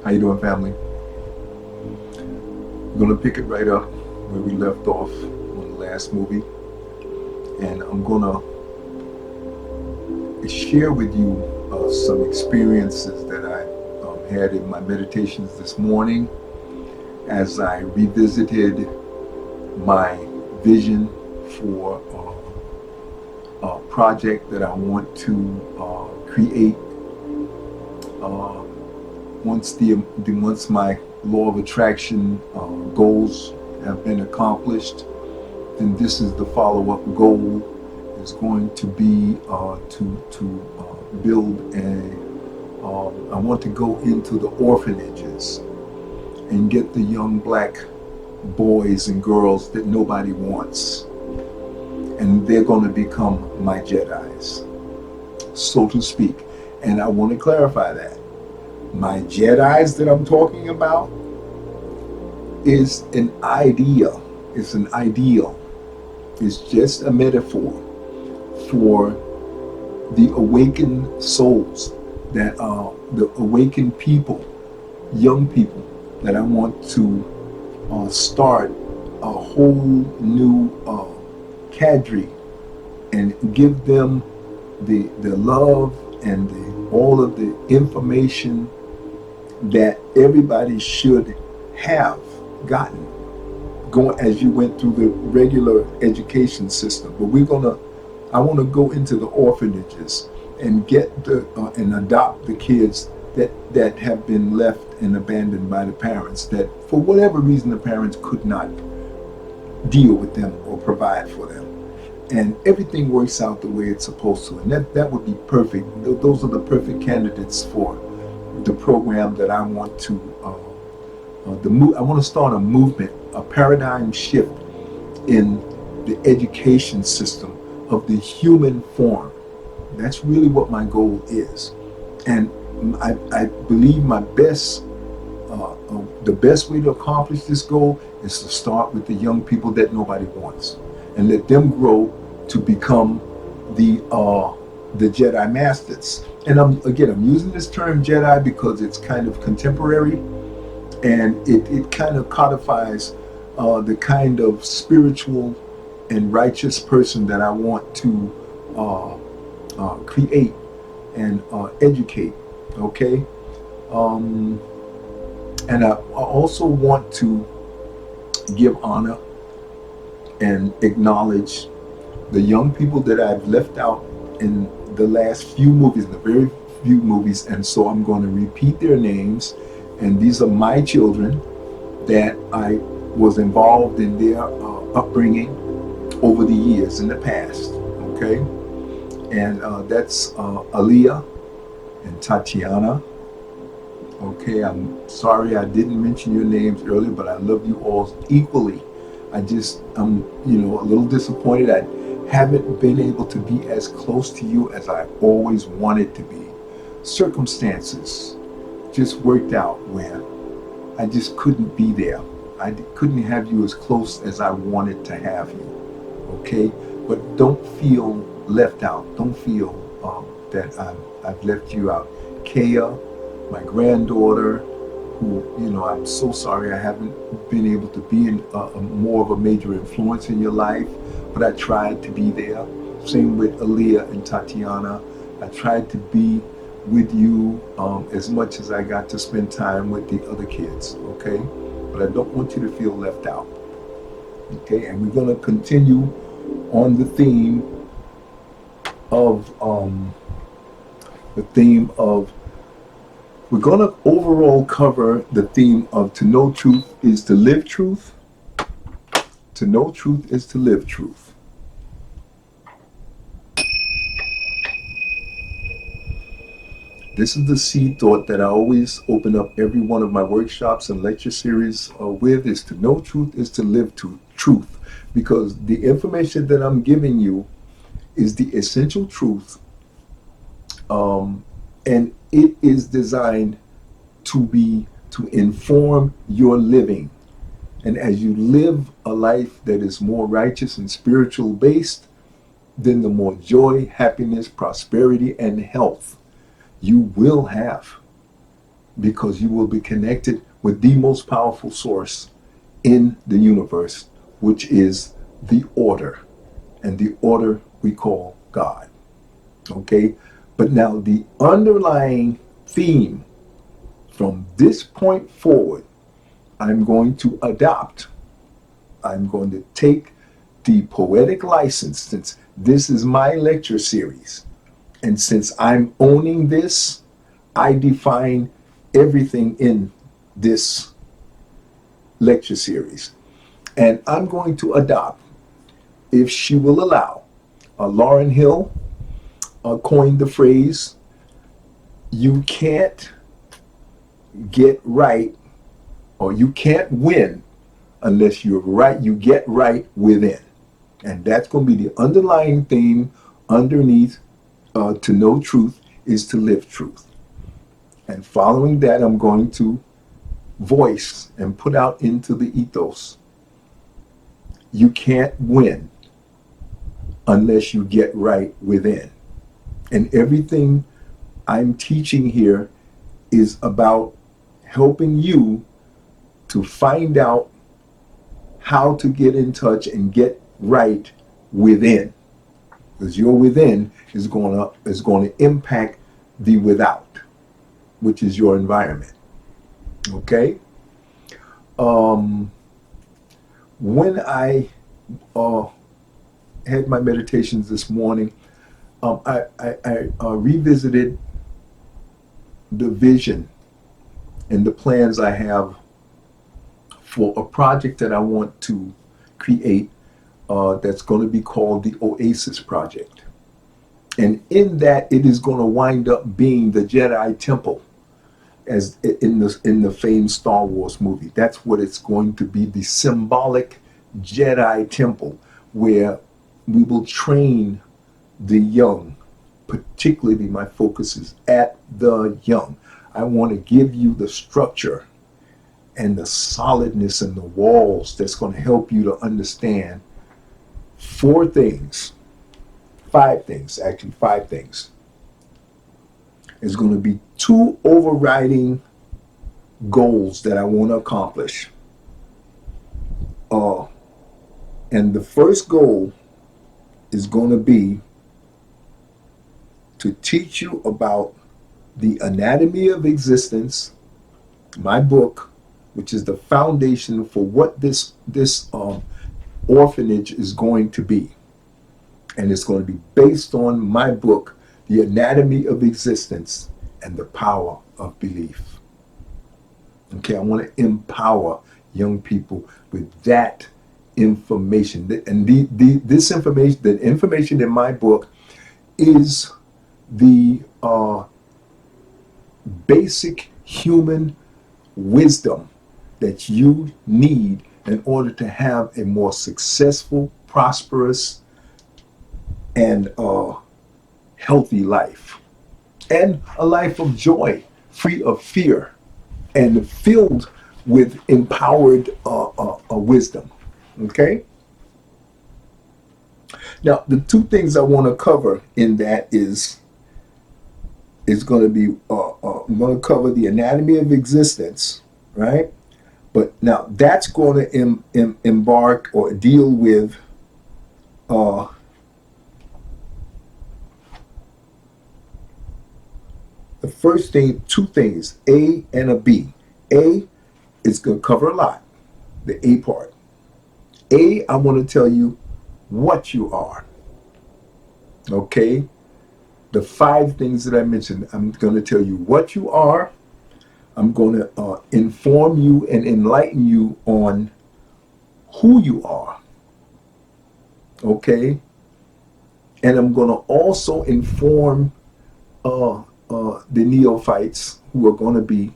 How you doing, family? I'm gonna pick it right up where we left off on the last movie, and I'm gonna share with you some experiences that I had in my meditations this morning as I revisited my vision for a project that I want to create once my law of attraction goals have been accomplished. And this is the follow-up goal is going to be to build I want to go into the orphanages and get the young black boys and girls that nobody wants, and they're going to become my Jedis, so to speak. And I want to clarify that my Jedis that I'm talking about is an idea. It's an ideal. It's just a metaphor for the awakened souls that are the awakened people, young people that I want to start a whole new cadre and give them the love and all of the information that everybody should have gotten going as you went through the regular education system. But I want to go into the orphanages and get and adopt the kids that have been left and abandoned by the parents, that for whatever reason the parents could not deal with them or provide for them. And everything works out the way it's supposed to, and that would be perfect. Those are the perfect candidates for the program that I want to I want to start a movement, a paradigm shift in the education system of the human form. That's really what my goal is. And I believe the best way to accomplish this goal is to start with the young people that nobody wants and let them grow to become the Jedi Masters. And I'm using this term Jedi because it's kind of contemporary, and it kind of codifies the kind of spiritual and righteous person that I want to create and educate. Okay, and I also want to give honor and acknowledge the young people that I've left out in the last few movies, the very few movies, and so I'm going to repeat their names. And these are my children that I was involved in their upbringing over the years in the past. Okay, and that's Aaliyah and Tatiana. Okay, I'm sorry I didn't mention your names earlier, but I love you all equally. I'm a little disappointed I haven't been able to be as close to you as I always wanted to be. Circumstances just worked out where I just couldn't be there. I couldn't have you as close as I wanted to have you. Okay, but don't feel left out. Don't feel that I've left you out. Kaya, my granddaughter, who I'm so sorry I haven't been able to be in more of a major influence in your life, but I tried to be there. Same with Aaliyah and Tatiana. I tried to be with you as much as I got to spend time with the other kids, okay? But I don't want you to feel left out, okay? And we're gonna continue on the theme of we're gonna overall cover the theme of to know truth is to live truth. To know truth is to live truth. This is the seed thought that I always open up every one of my workshops and lecture series with, is to know truth is to live truth. Because the information that I'm giving you is the essential truth, and it is designed to inform your living. And as you live a life that is more righteous and spiritual based, then the more joy, happiness, prosperity, and health you will have. because you will be connected with the most powerful source in the universe, which is the order, and the order we call God. Okay? But now the underlying theme from this point forward, I'm going to adopt. I'm going to take the poetic license, since this is my lecture series. And since I'm owning this, I define everything in this lecture series. And I'm going to adopt, if she will allow, Lauryn Hill coined the phrase, you can't get right, or you can't win unless you're right, you get right within. And that's going to be the underlying theme underneath to know truth is to live truth. And following that, I'm going to voice and put out into the ethos, you can't win unless you get right within. And everything I'm teaching here is about helping you to find out how to get in touch and get right within. Because your within is going to impact the without, which is your environment. Okay? When I had my meditations this morning, I revisited the vision and the plans I have for a project that I want to create that's going to be called the OASIS Project. And in that, it is going to wind up being the Jedi Temple, as in the famed Star Wars movie. That's what it's going to be, the symbolic Jedi Temple, where we will train the young. Particularly, my focus is at the young. I want to give you the structure and the solidness in the walls that's going to help you to understand five things. There's going to be two overriding goals that I want to accomplish. And the first goal is going to be to teach you about the anatomy of existence, my book, which is the foundation for what this orphanage is going to be. And it's going to be based on my book, The Anatomy of Existence and the Power of Belief. Okay, I want to empower young people with that information. And this information, the information in my book, is the basic human wisdom that you need in order to have a more successful, prosperous, and healthy life. And a life of joy, free of fear, and filled with empowered wisdom. Okay? Now, the two things I want to cover in that is going to be, I'm going to cover the anatomy of existence, right? But now that's going to embark or deal with the first thing, two things, A and a B. A is going to cover a lot, the A part. A, I want to tell you what you are. Okay? The five things that I mentioned, I'm going to tell you what you are. I'm going to inform you and enlighten you on who you are. Okay? And I'm going to also inform the neophytes who are going to be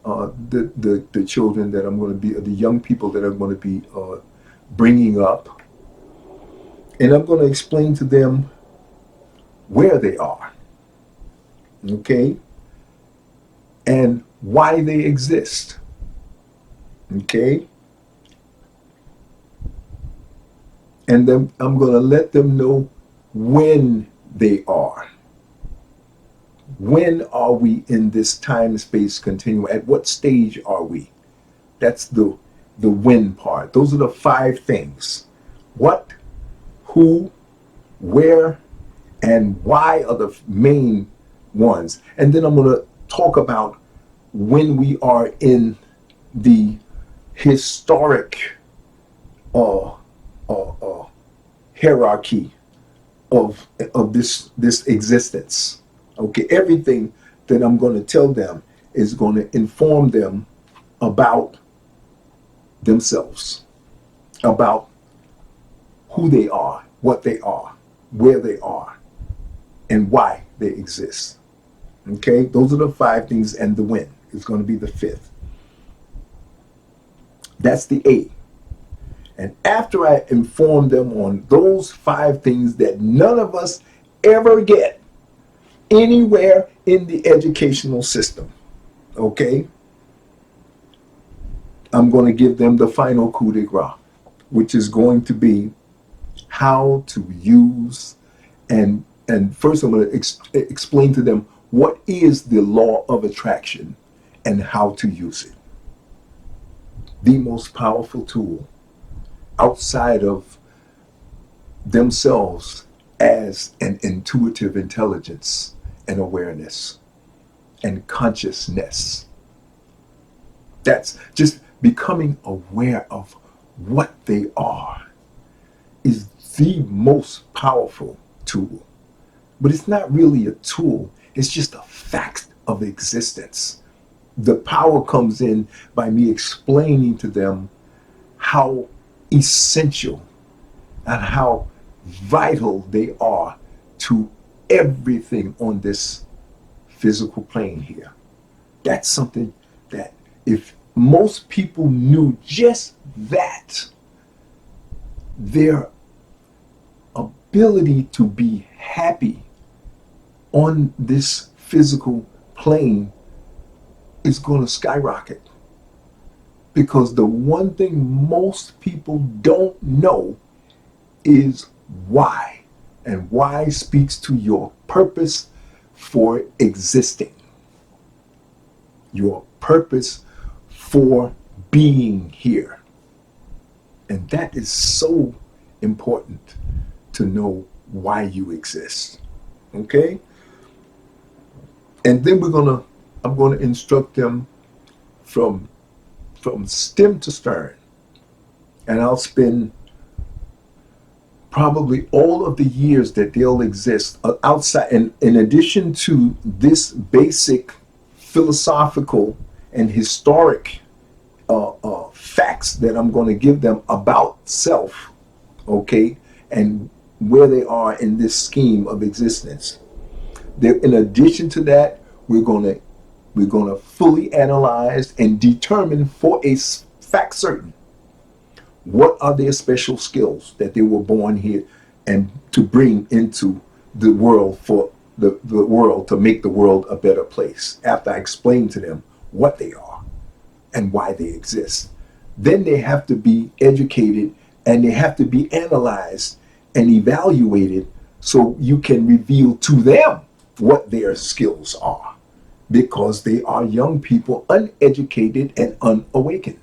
the children that I'm going to be, the young people that I'm going to be bringing up. And I'm going to explain to them where they are. Okay? And why they exist. Okay? And then I'm going to let them know when they are. When are we in this time space continuum? At what stage are we? That's the when part. Those are the 5 things. What, who, where, and why are the main ones. And then I'm going to talk about when we are in the historic uh, hierarchy of this existence. Okay, everything that I'm going to tell them is going to inform them about themselves, about who they are, what they are, where they are, and why they exist. Okay, those are the 5 things, and the when is going to be the 5th. That's the A. And after I inform them on those 5 things that none of us ever get anywhere in the educational system, okay, I'm going to give them the final coup de grace, which is going to be how to use and first I'm going to explain to them what is the law of attraction and how to use it. The most powerful tool outside of themselves as an intuitive intelligence and awareness and consciousness. That's just becoming aware of what they are is the most powerful tool. But it's not really a tool, it's just a fact of existence. The power comes in by me explaining to them how essential and how vital they are to everything on this physical plane here. That's something that if most people knew just that, their ability to be happy on this physical plane is going to skyrocket. Because the one thing most people don't know is why. And why speaks to your purpose for existing. Your purpose for being here. And that is so important to know why you exist. Okay? And then I'm gonna instruct them from stem to stern. And I'll spend probably all of the years that they'll exist outside, and in addition to this basic philosophical and historic facts that I'm going to give them about self, okay, and where they are in this scheme of existence. In addition to that, we're going to fully analyze and determine for a fact certain what are their special skills that they were born here and to bring into the world for the world to make the world a better place. After I explain to them what they are and why they exist, then they have to be educated and they have to be analyzed and evaluated so you can reveal to them what their skills are, because they are young people, uneducated and unawakened.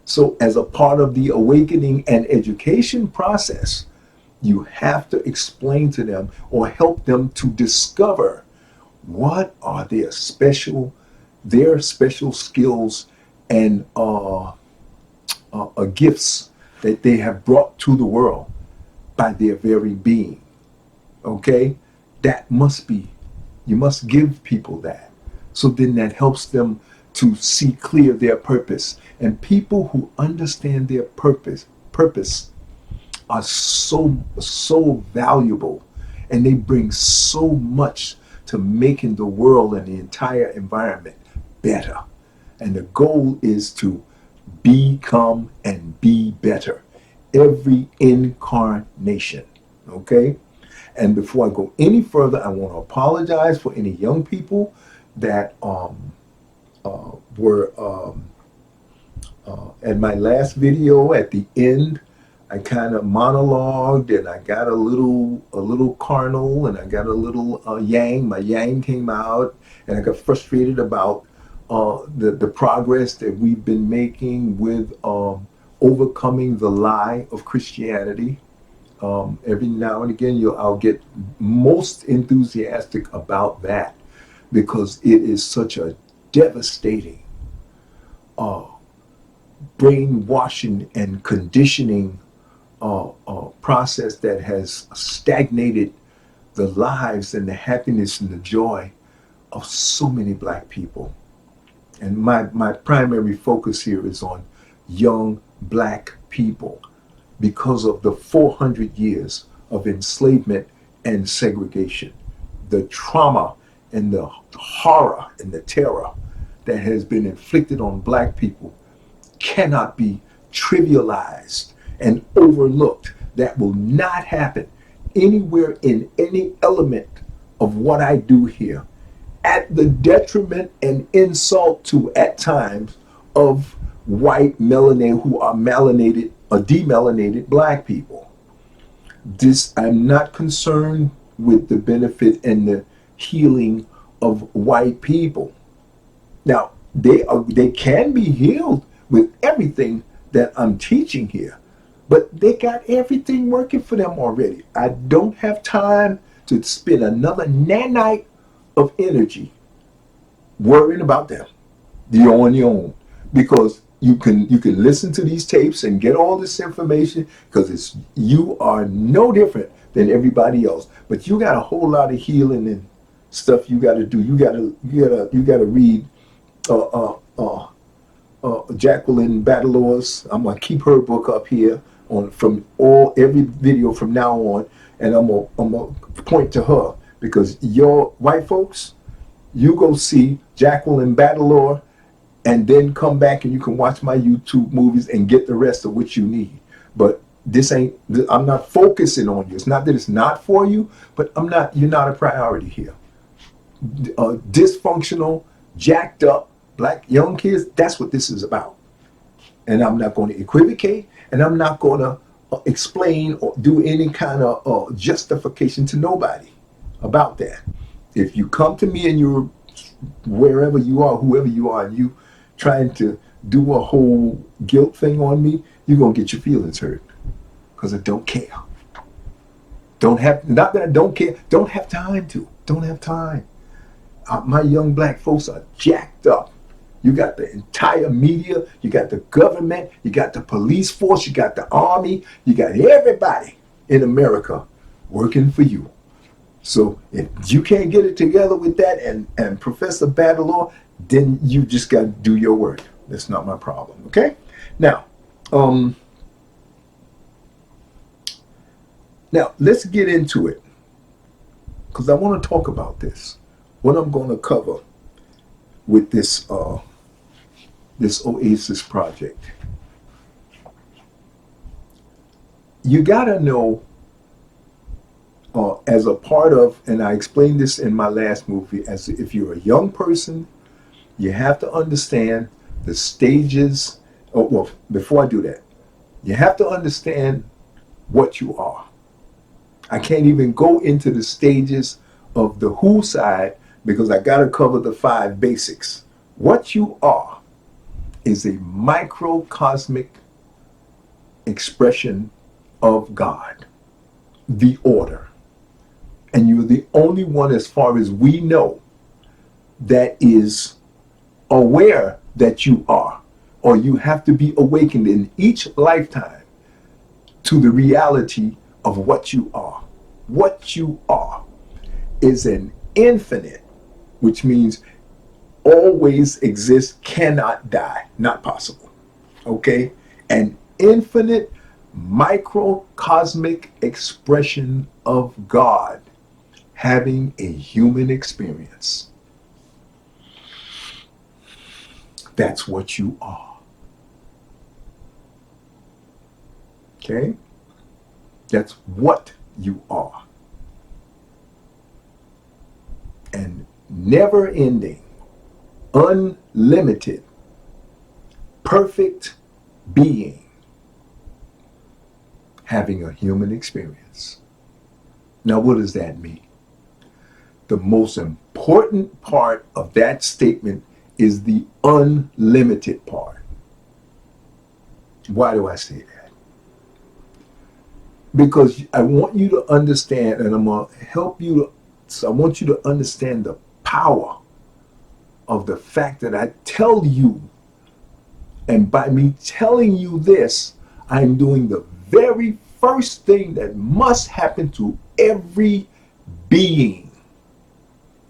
So as a part of the awakening and education process, you have to explain to them or help them to discover what are their special skills and gifts that they have brought to the world by their very being. Okay? That must be, you must give people that. So then that helps them to see clear their purpose. And people who understand their purpose are so valuable, and they bring so much to making the world and the entire environment better. And the goal is to become and be better every incarnation. Okay? And before I go any further, I want to apologize for any young people that were at my last video at the end. I kind of monologued, and I got a little carnal, and I got a little yang. My yang came out, and I got frustrated about the progress that we've been making with overcoming the lie of Christianity. Every now and again, I'll get most enthusiastic about that because it is such a devastating uh, brainwashing and conditioning process that has stagnated the lives and the happiness and the joy of so many black people. And my primary focus here is on young black people because of the 400 years of enslavement and segregation, the trauma and the horror and the terror that has been inflicted on black people cannot be trivialized and overlooked. That will not happen anywhere in any element of what I do here, at the detriment and insult to, at times, of white melanated who are melanated or demelanated black people. This, I'm not concerned with the benefit and the healing of white people. Now, they can be healed with everything that I'm teaching here, but they got everything working for them already. I don't have time to spend another nanite of energy worrying about them. You're on your own, because you can listen to these tapes and get all this information, because it's, you are no different than everybody else, but you got a whole lot of healing and stuff you got to do. You got to read Jacqueline Batalor's. I'm gonna keep her book up here on from every video from now on, and I'm gonna point to her, because your white folks, you go see Jacqueline Batalor, and then come back and you can watch my YouTube movies and get the rest of what you need. But this ain't. I'm not focusing on you. It's not that it's not for you, but I'm not. You're not a priority here. Dysfunctional, jacked up black young kids. That's what this is about. And I'm not going to equivocate, and I'm not going to explain or do any kind of justification to nobody about that. If you come to me and you're wherever you are, whoever you are, and you trying to do a whole guilt thing on me, you're going to get your feelings hurt, because I don't care. Don't have, not that I don't care, don't have time to. Don't have time. My young black folks are jacked up. You got the entire media, you got the government, you got the police force, you got the army, you got everybody in America working for you. So if you can't get it together with that and Professor Batalor, then you just got to do your work. That's not my problem, okay? Now let's get into it, because I want to talk about this. What I'm going to cover with this this OASIS project. You got to know, as a part of, and I explained this in my last movie, as if you're a young person, you have to understand the stages. Well, before I do that, you have to understand what you are. I can't even go into the stages of the who side, because I got to cover the 5 basics. What you are is a microcosmic expression of God, the order. And you're the only one, as far as we know, that is aware that you are, or you have to be awakened in each lifetime to the reality of what you are. What you are is an infinite, which means always exists, cannot die, not possible. Okay? An infinite microcosmic expression of God having a human experience. That's what you are. Okay? That's what you are. And never ending, unlimited, perfect being. having a human experience. Now, what does that mean? The most important part of that statement is the unlimited part. Why do I say that? Because I want you to understand, and I'm going to help you to, so I want you to understand the power of the fact that I tell you, and by me telling you this, I'm doing the very first thing that must happen to every being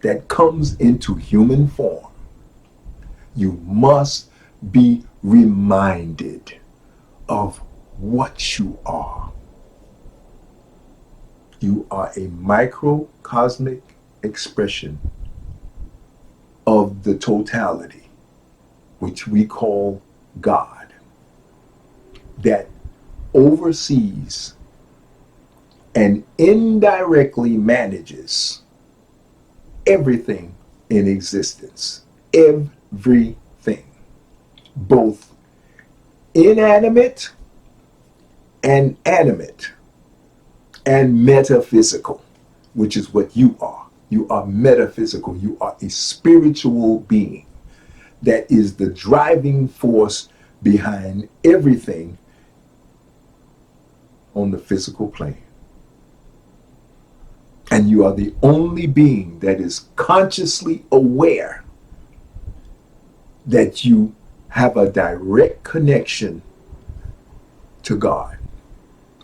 that comes into human form. You must be reminded of what you are. You are a microcosmic expression of the totality, which we call God, that oversees and indirectly manages everything in existence. Everything. Both inanimate and animate and metaphysical, which is what you are. You are metaphysical. You are a spiritual being that is the driving force behind everything on the physical plane. And you are the only being that is consciously aware that you have a direct connection to God.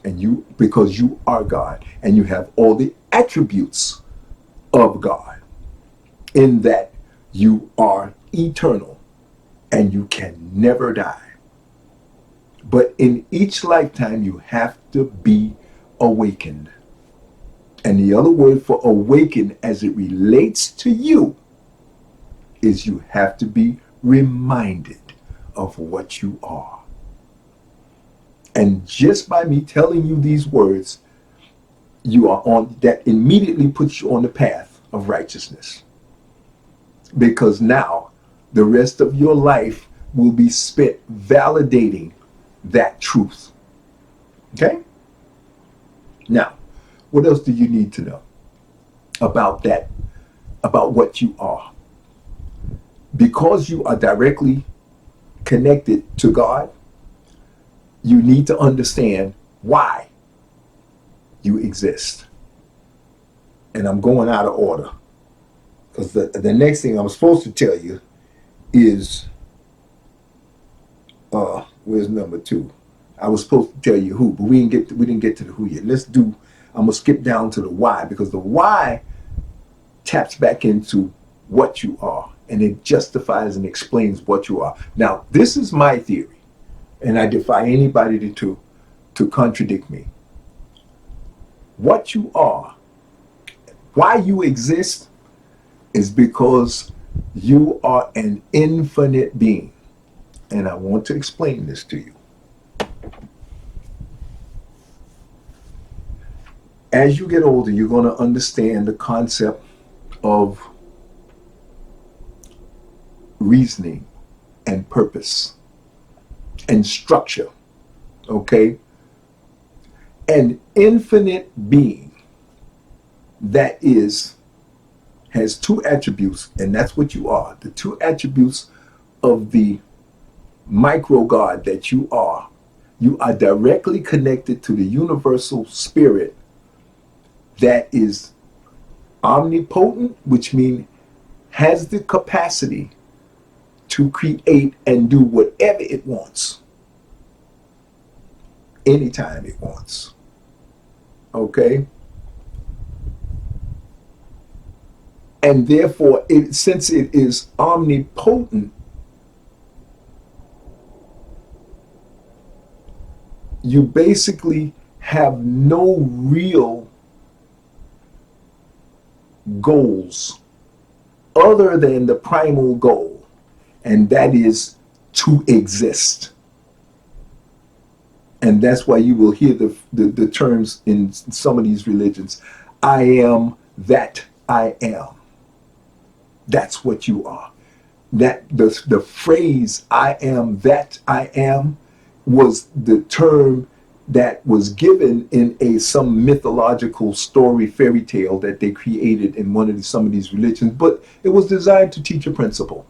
And you, because you are God, and you have all the attributes of God, in that you are eternal and you can never die. But in each lifetime, you have to be awakened. And the other word for awaken as it relates to you is you have to be reminded of what you are. And just by me telling you these words, you are on, that immediately puts you on the path of righteousness. Because now the rest of your life will be spent validating that truth. Okay? Now, what else do you need to know about that, about what you are? Because you are directly connected to God, you need to understand why you exist. And I'm going out of order, because the next thing I'm supposed to tell you is, where's number 2? I was supposed to tell you who, but we didn't get to the who yet. I'm gonna skip down to the why, because the why taps back into what you are, and it justifies and explains what you are. Now, this is my theory, and I defy anybody to contradict me. What you are, why you exist, is because you are an infinite being. And I want to explain this to you. As you get older, you're going to understand the concept of reasoning and purpose and structure. Okay? An infinite being that has 2 attributes, and that's what you are. The 2 attributes of the micro God that you are directly connected to the universal spirit that is omnipotent, which means has the capacity to create and do whatever it wants, anytime it wants. Okay? And therefore, since it is omnipotent, you basically have no real goals other than the primal goal, and that is to exist. And that's why you will hear the terms in some of these religions, I am that I am. That's what you are. That the phrase I am that I am was the term that was given in some mythological story, fairy tale that they created in some of these religions, but it was designed to teach a principle.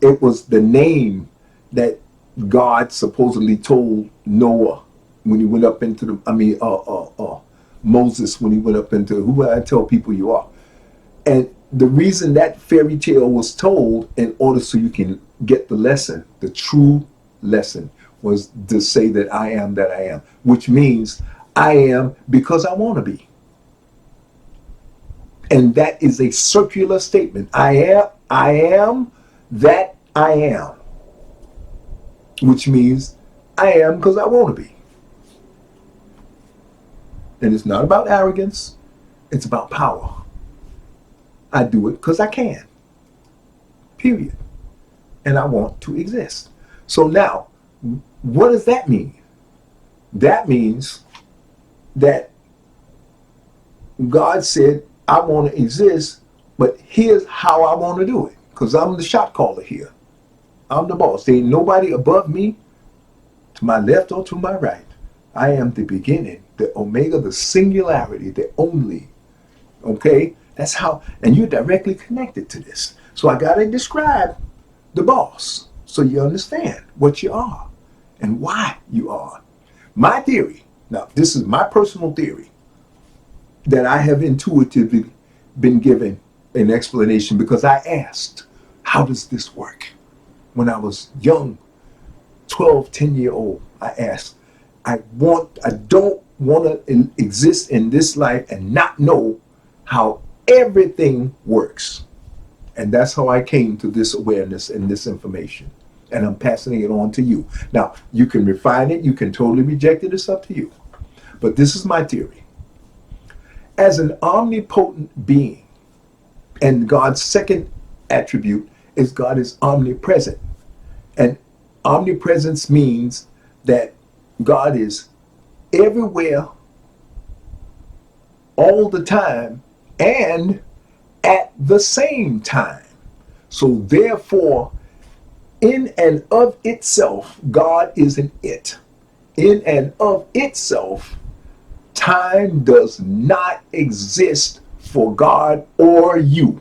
It was the name that God supposedly told Noah when he went up into Moses when he went up into, who I tell people you are. And the reason that fairy tale was told, in order so you can get the lesson, the true lesson, was to say that I am that I am, which means I am because I want to be. And that is a circular statement. I am that I am, which means I am because I want to be. And it's not about arrogance, it's about power. I do it because I can, period. And I want to exist. So now, what does that mean? That means that God said, I want to exist, but here's how I want to do it. Because I'm the shot caller here. I'm the boss. There ain't nobody above me, to my left or to my right. I am the beginning, the omega, the singularity, the only. Okay? That's how, and you're directly connected to this. So I got to describe the boss so you understand what you are and why you are. My theory, now this is my personal theory, that I have intuitively been given an explanation because I asked, how does this work? When I was young, 12, 10-year-old, I asked, I don't want to exist in this life and not know how everything works. And that's how I came to this awareness and this information. And I'm passing it on to you. Now, you can refine it, you can totally reject it, it's up to you. But this is my theory. As an omnipotent being, and God's second attribute is God is omnipresent. And omnipresence means that God is everywhere, all the time, and at the same time. So therefore, in and of itself, God is an it. In and of itself, time does not exist for God or you.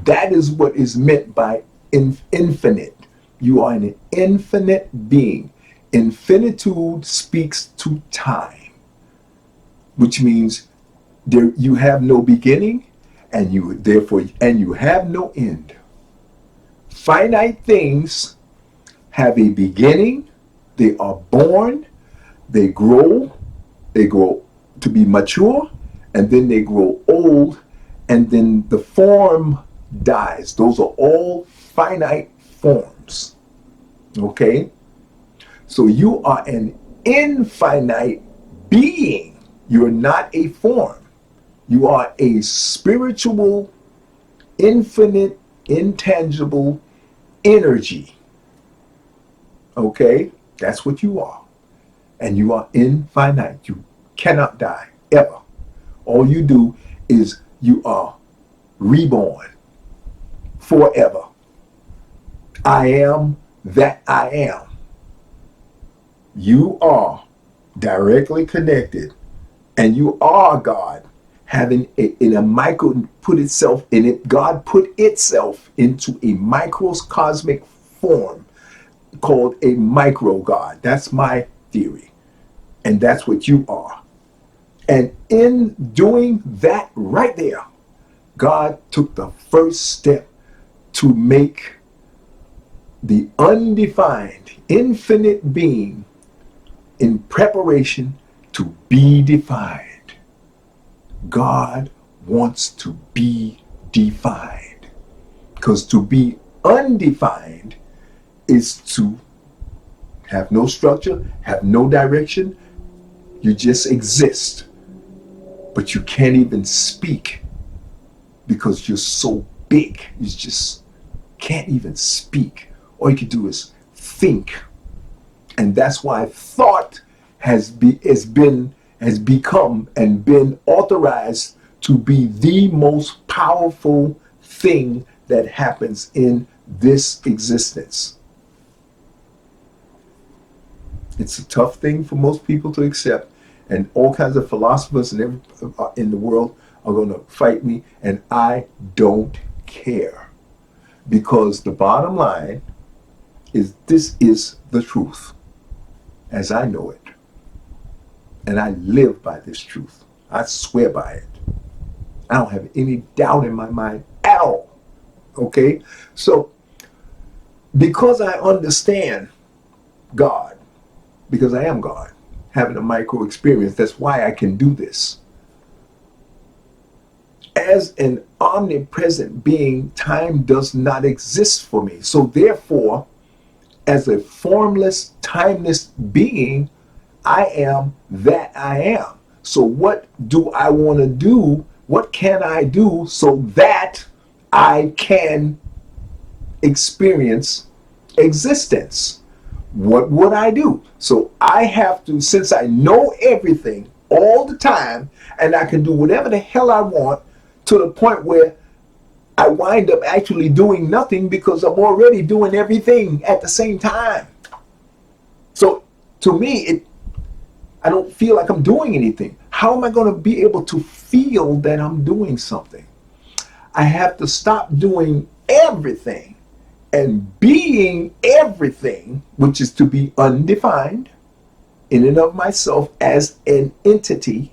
That is what is meant by infinite. You are an infinite being. Infinitude speaks to time, which means you have no beginning, and you have no end. Finite things have a beginning, they are born, they grow to be mature, and then they grow old, and then the form dies. Those are all finite forms. Okay? So you are an infinite being. You're not a form. You are a spiritual, infinite, intangible energy. Okay? That's what you are. And you are infinite. You cannot die, ever. All you do is you are reborn forever. I am that I am. You are directly connected, and you are God, having in a micro put itself in it. God put itself into a microcosmic form called a micro God. That's my theory, and that's what you are. And in doing that right there, God took the first step to make the undefined, infinite being in preparation to be defined. God wants to be defined, because to be undefined is to have no structure, have no direction. You just exist, but you can't even speak because you're so big. You just can't even speak. All you can do is think. And that's why thought has become and been authorized to be the most powerful thing that happens in this existence. It's a tough thing for most people to accept, and all kinds of philosophers and in the world are going to fight me, and I don't care, because the bottom line is this is the truth as I know it, and I live by this truth. I swear by it. I don't have any doubt in my mind at all. Okay? So, because I understand God, because I am God, having a micro experience, that's why I can do this. As an omnipresent being, time does not exist for me. So therefore, as a formless, timeless being, I am that I am. So what do I want to do? What can I do so that I can experience existence? What would I do? So I have to, since I know everything all the time, and I can do whatever the hell I want, to the point where I wind up actually doing nothing because I'm already doing everything at the same time. So to me, I don't feel like I'm doing anything. How am I going to be able to feel that I'm doing something? I have to stop doing everything and being everything, which is to be undefined in and of myself as an entity.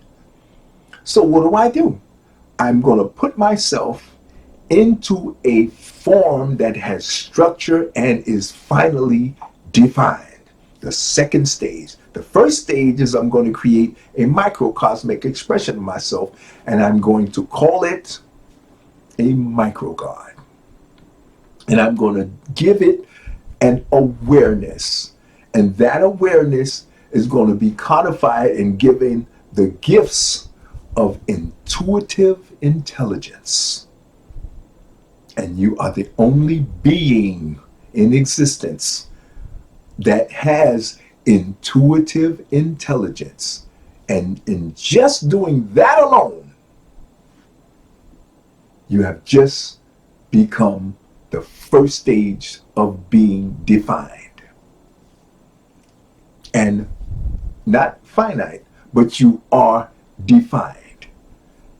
So what do? I'm going to put myself into a form that has structure and is finally defined. The second stage. The first stage is I'm going to create a microcosmic expression of myself, and I'm going to call it a micro God. And I'm going to give it an awareness. And that awareness is going to be codified and given the gifts of intuitive intelligence. And you are the only being in existence that has intuitive intelligence. And in just doing that alone, you have just become the first stage of being defined. And not finite, but you are defined.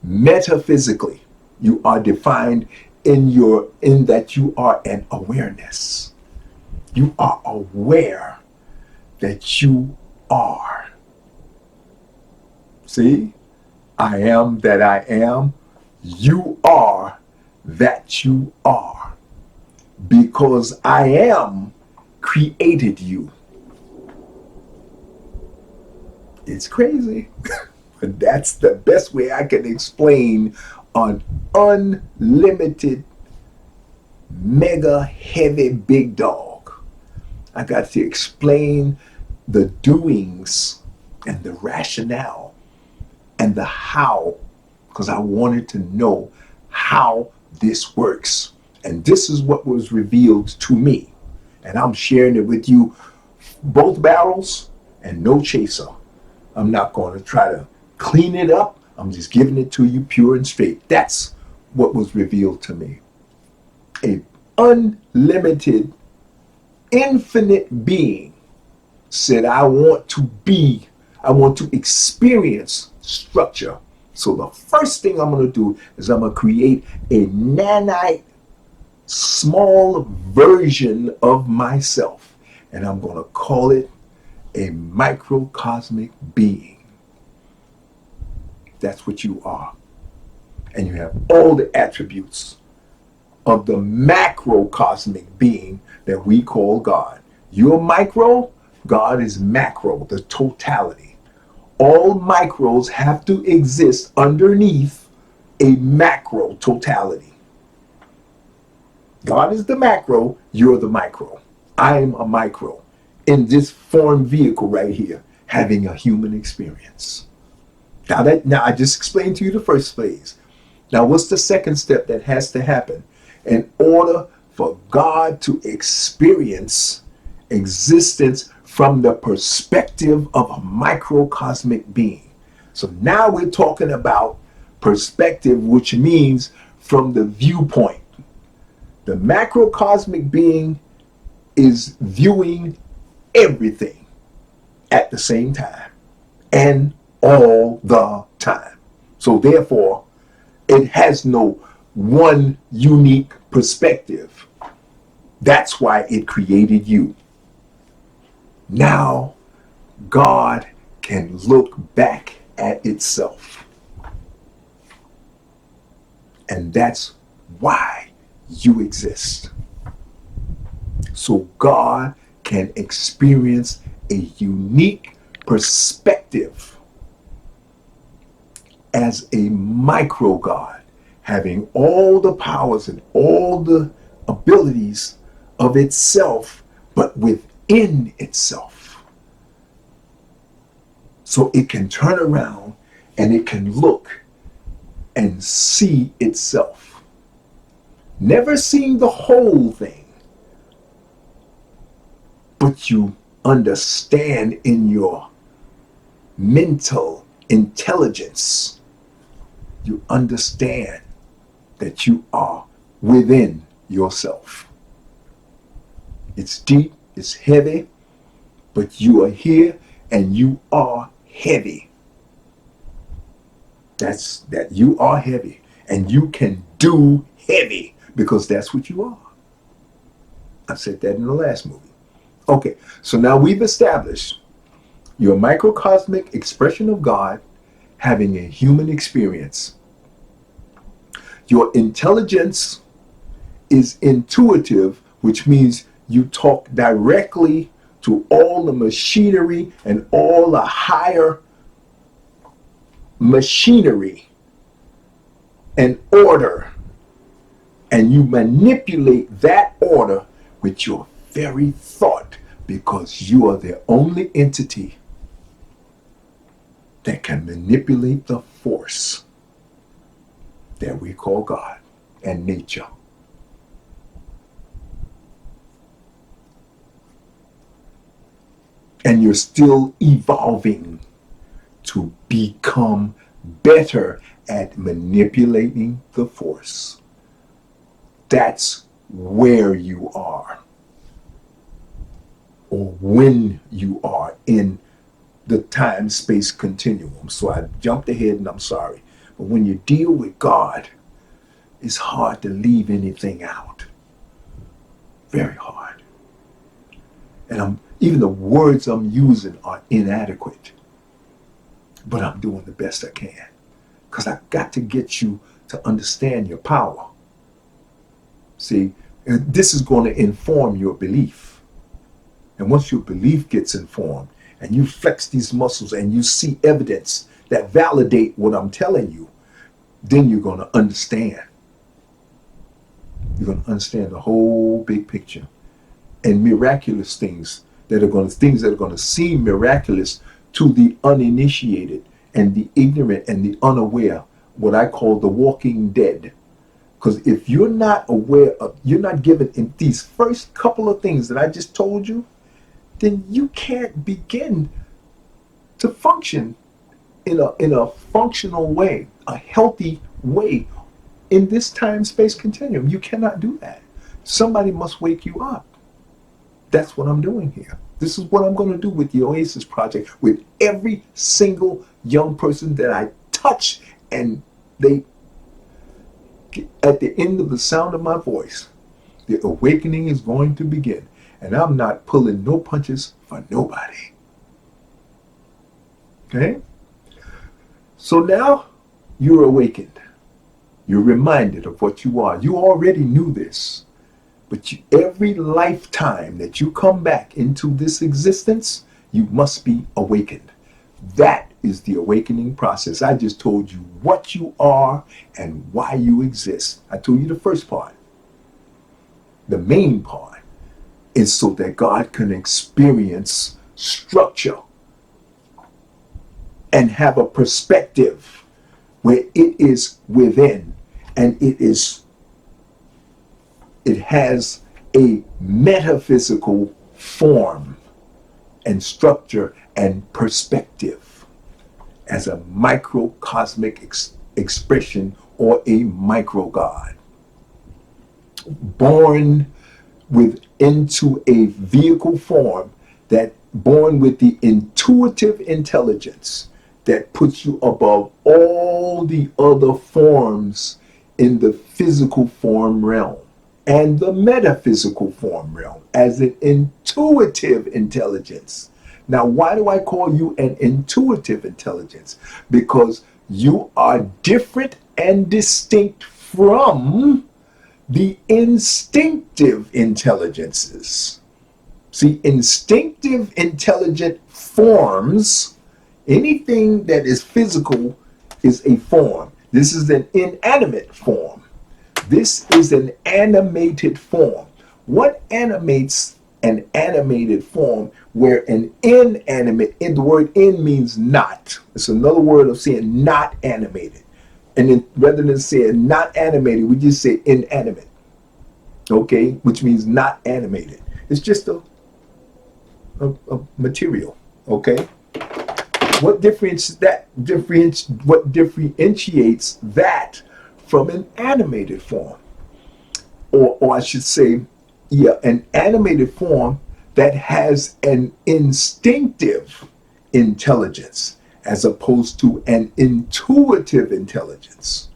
Metaphysically, you are defined in that you are an awareness. You are aware that you are. See? I am that I am. You are that you are. Because I am created you. It's crazy. But that's the best way I can explain an unlimited, mega heavy big dog. I got to explain the doings and the rationale and the how, because I wanted to know how this works. And this is what was revealed to me. And I'm sharing it with you, both barrels and no chaser. I'm not going to try to clean it up. I'm just giving it to you pure and straight. That's what was revealed to me. A unlimited, infinite being said, I want to experience structure. So the first thing I'm going to do is I'm going to create a nanite, small version of myself. And I'm going to call it a microcosmic being. That's what you are. And you have all the attributes of the macrocosmic being that we call God. You're micro, God is macro, the totality. All micros have to exist underneath a macro totality. God is the macro, you're the micro. I am a micro in this form vehicle right here, having a human experience. Now I just explained to you the first phase. Now what's the second step that has to happen in order for God to experience existence from the perspective of a microcosmic being? So now we're talking about perspective, which means from the viewpoint. The macrocosmic being is viewing everything at the same time and all the time. So therefore, it has no one unique perspective. That's why it created you. Now, God can look back at itself. And that's why you exist. So God can experience a unique perspective as a micro God, having all the powers and all the abilities of itself, but within itself. So it can turn around and it can look and see itself. Never seeing the whole thing, but you understand in your mental intelligence, you understand that you are within yourself. It's deep, it's heavy, but you are here and you are heavy. That's that you are heavy and you can do heavy because that's what you are. I said that in the last movie. Okay, so now we've established you're a microcosmic expression of God having a human experience. Your intelligence is intuitive, which means you talk directly to all the machinery and all the higher machinery and order, and you manipulate that order with your very thought because you are the only entity that can manipulate the force that we call God and nature. And you're still evolving to become better at manipulating the force. That's where you are, or when you are in the time-space continuum. So I jumped ahead and I'm sorry. But when you deal with God, it's hard to leave anything out. Very hard. And even the words I'm using are inadequate. But I'm doing the best I can. Because I've got to get you to understand your power. See, this is going to inform your belief. And once your belief gets informed, and you flex these muscles and you see evidence that validate what I'm telling you, then you're going to understand. You're going to understand the whole big picture. And miraculous things that are going to seem miraculous to the uninitiated and the ignorant and the unaware, what I call the walking dead. Because if you're not aware of, you're not given in these first couple of things that I just told you, then you can't begin to function in a functional way, a healthy way in this time-space continuum. You cannot do that. Somebody must wake you up. That's what I'm doing here. This is what I'm going to do with the OASIS Project, with every single young person that I touch, and they, at the end of the sound of my voice, the awakening is going to begin. And I'm not pulling no punches for nobody. Okay? So now you're awakened. You're reminded of what you are. You already knew this. But every lifetime that you come back into this existence, you must be awakened. That is the awakening process. I just told you what you are and why you exist. I told you the first part. The main part is so that God can experience structure and have a perspective where it is within and it has a metaphysical form and structure and perspective as a microcosmic expression or a micro God. Born into a vehicle form that born with the intuitive intelligence that puts you above all the other forms in the physical form realm and the metaphysical form realm as an intuitive intelligence. Now, why do I call you an intuitive intelligence? Because you are different and distinct from the instinctive intelligences. See, instinctive intelligent forms, anything that is physical is a form. This is an inanimate form. This is an animated form. What animates an animated form where an inanimate, in the word in means not. It's another word of saying not animated. And then rather than saying not animated, we just say inanimate. Okay, which means not animated. It's just a material. Okay, what differentiates that from an animated form, or I should say, yeah, an animated form that has an instinctive intelligence as opposed to an intuitive intelligence.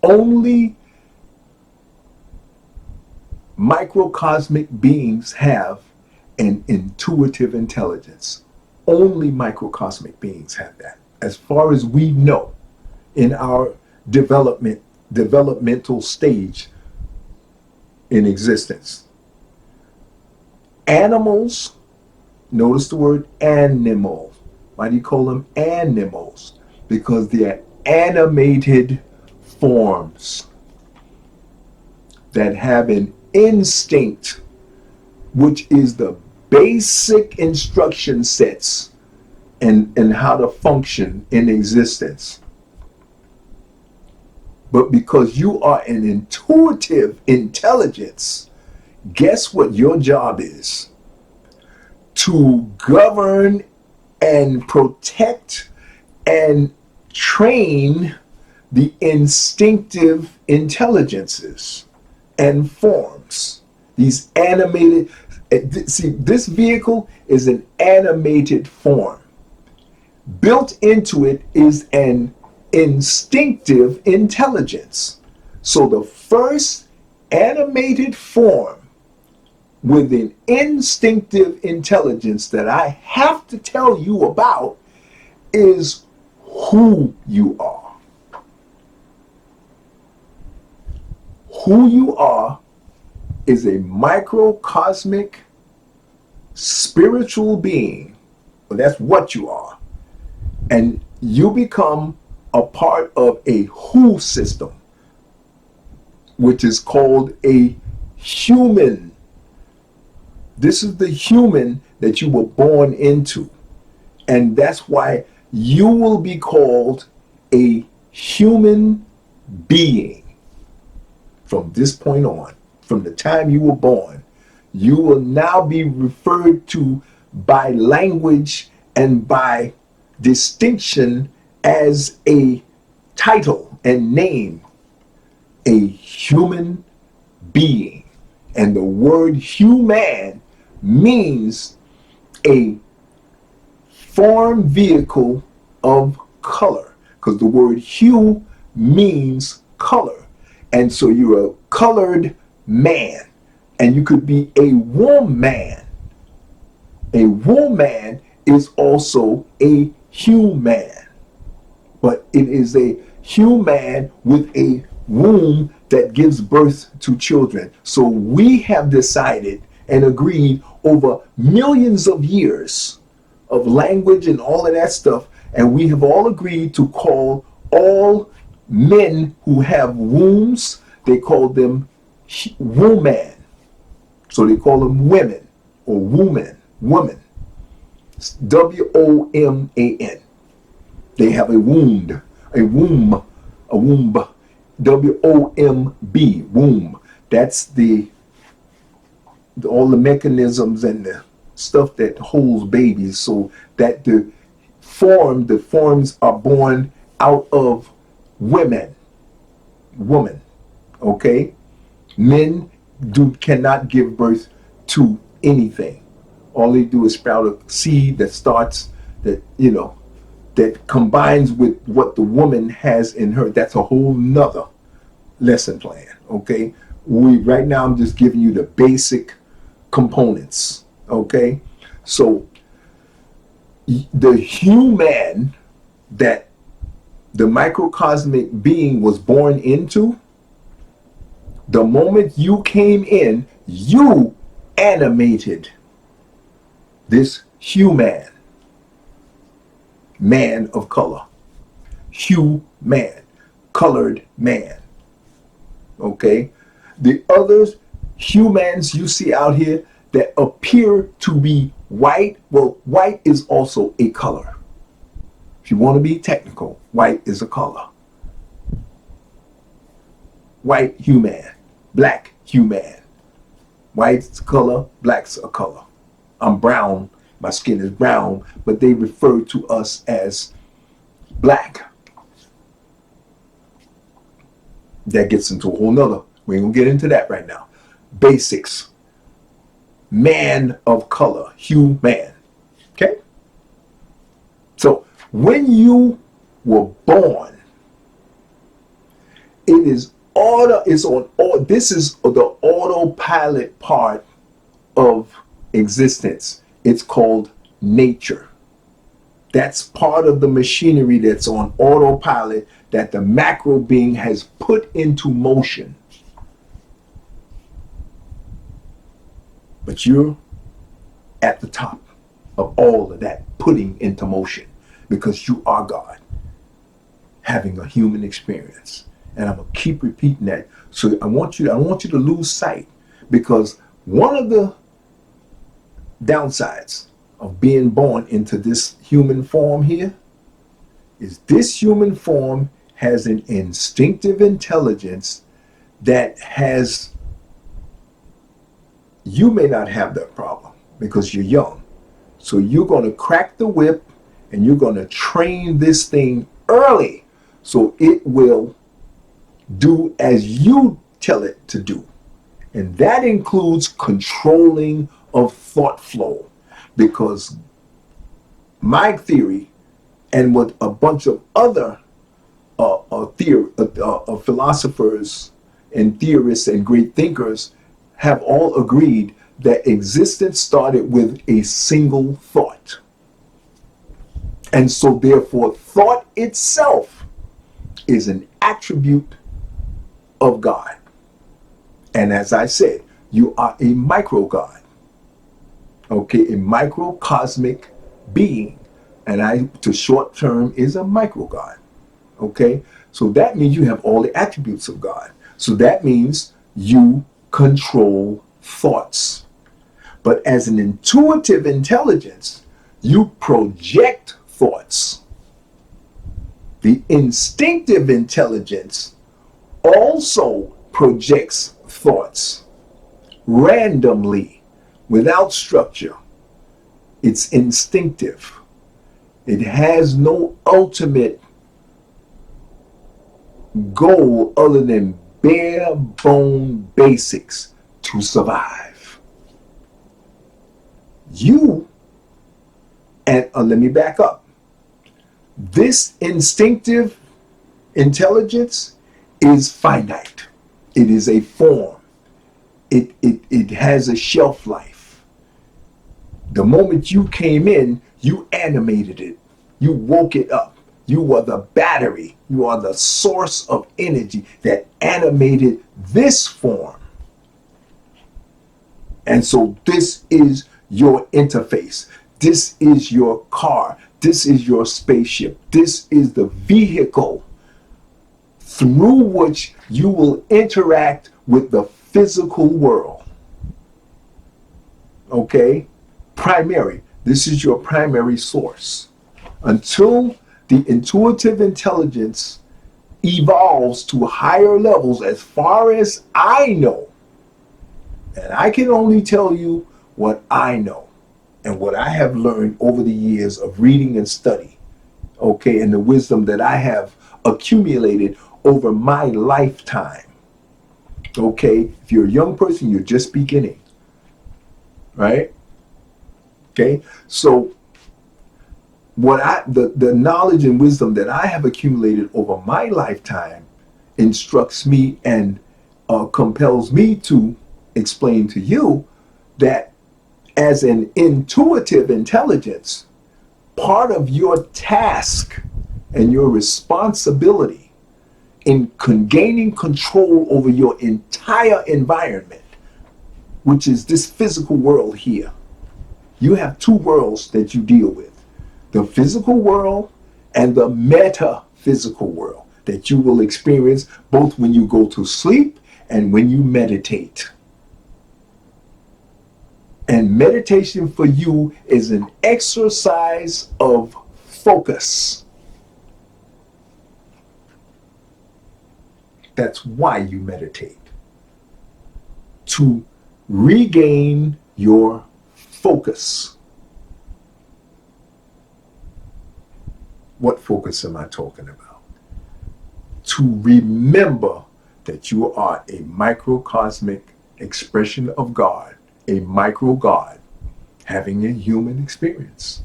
Only microcosmic beings have an intuitive intelligence. Only microcosmic beings have that, as far as we know, in our developmental stage in existence. Animals, notice the word animal. Why do you call them animals? Because they are animated forms that have an instinct, which is the basic instruction sets and how to function in existence. But because you are an intuitive intelligence, guess what your job is? To govern and protect and train the instinctive intelligences and forms. These animated, see, this vehicle is an animated form. Built into it is an instinctive intelligence. So the first animated form with an instinctive intelligence that I have to tell you about is who you are. Who you are is a microcosmic spiritual being. Well, that's what you are. And you become a part of a who system, which is called a human. This is the human that you were born into. And that's why you will be called a human being. From this point on, from the time you were born, you will now be referred to by language and by distinction as a title and name, a human being. And the word human means a form vehicle of color, because the word hue means color. And so you're a colored man, and you could be a woman. A woman is also a human, but it is a human with a womb that gives birth to children. So we have decided and agreed over millions of years of language and all of that stuff, and we have all agreed to call all men who have wombs, they call them woman. So they call them women or woman. W-O-M-A-N. They have a wound, a womb, a womb. W-O-M-B, womb. That's all the mechanisms and the stuff that holds babies, so that the forms are born out of women. Okay? Men cannot give birth to anything. All they do is sprout a seed that starts, that, you know, that combines with what the woman has in her. That's a whole nother lesson plan. Okay, right now I'm just giving you the basic components. Okay, so the human that the microcosmic being was born into, the moment you came in, you animated this human, man of color, human, colored man. Okay, the others, humans you see out here that appear to be white, well, white is also a color. If you want to be technical, white is a color. White, human. Black, human. White's a color, black's a color. I'm brown, my skin is brown, but they refer to us as black. That gets into a whole nother, we ain't gonna get into that right now. Basics. Man of color, human. Okay? So when you were born, it is it's on all, this is the autopilot part of existence. It's called nature. That's part of the machinery that's on autopilot that the macro being has put into motion. But you're at the top of all of that putting into motion because you are God having a human experience. And I'm gonna keep repeating that. So I don't want you to lose sight, because one of the downsides of being born into this human form here is this human form has an instinctive intelligence that has, you may not have that problem because you're young. So you're going to crack the whip and you're going to train this thing early so it will do as you tell it to do. And that includes controlling of thought flow, because my theory and what a bunch of other philosophers and theorists and great thinkers have all agreed that existence started with a single thought. And so therefore thought itself is an attribute of God. And as I said, you are a micro God. Okay, a microcosmic being. And to short term is a micro God. Okay, so that means you have all the attributes of God. So that means you control thoughts. But as an intuitive intelligence, you project thoughts. The instinctive intelligence also projects thoughts randomly, without structure. It's instinctive. It has no ultimate goal other than bare bone basics to survive. You, and let me back up. This instinctive intelligence is finite. It is a form. It has a shelf life. The moment you came in, you animated it. You woke it up. You are the battery. You are the source of energy that animated this form. And so this is your interface. This is your car. This is your spaceship. This is the vehicle through which you will interact with the physical world. Okay? Primary. This is your primary source. Until the intuitive intelligence evolves to higher levels, as far as I know, and I can only tell you what I know and what I have learned over the years of reading and study, okay, and the wisdom that I have accumulated over my lifetime. Okay, if you're a young person, you're just beginning, right? Okay, so the knowledge and wisdom that I have accumulated over my lifetime instructs me and compels me to explain to you that as an intuitive intelligence, part of your task and your responsibility in gaining control over your entire environment, which is this physical world here. You have two worlds that you deal with: the physical world and the metaphysical world that you will experience both when you go to sleep and when you meditate. And meditation for you is an exercise of focus. That's why you meditate. To regain your focus. What focus am I talking about? To remember that you are a microcosmic expression of God, a micro God, having a human experience.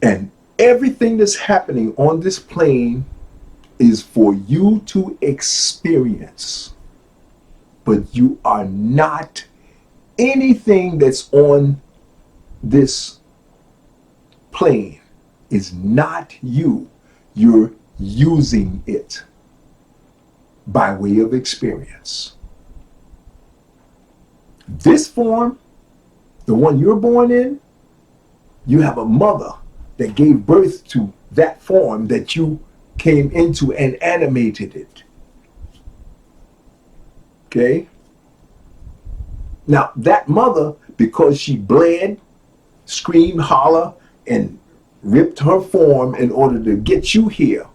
And everything that's happening on this plane is for you to experience. But you are not anything that's on this plane is not you. You're using it by way of experience. This form, the one you're born in, you have a mother that gave birth to that form that you came into and animated it. Okay? Now, that mother, because she bled, screamed, holler, and ripped her form in order to get you here,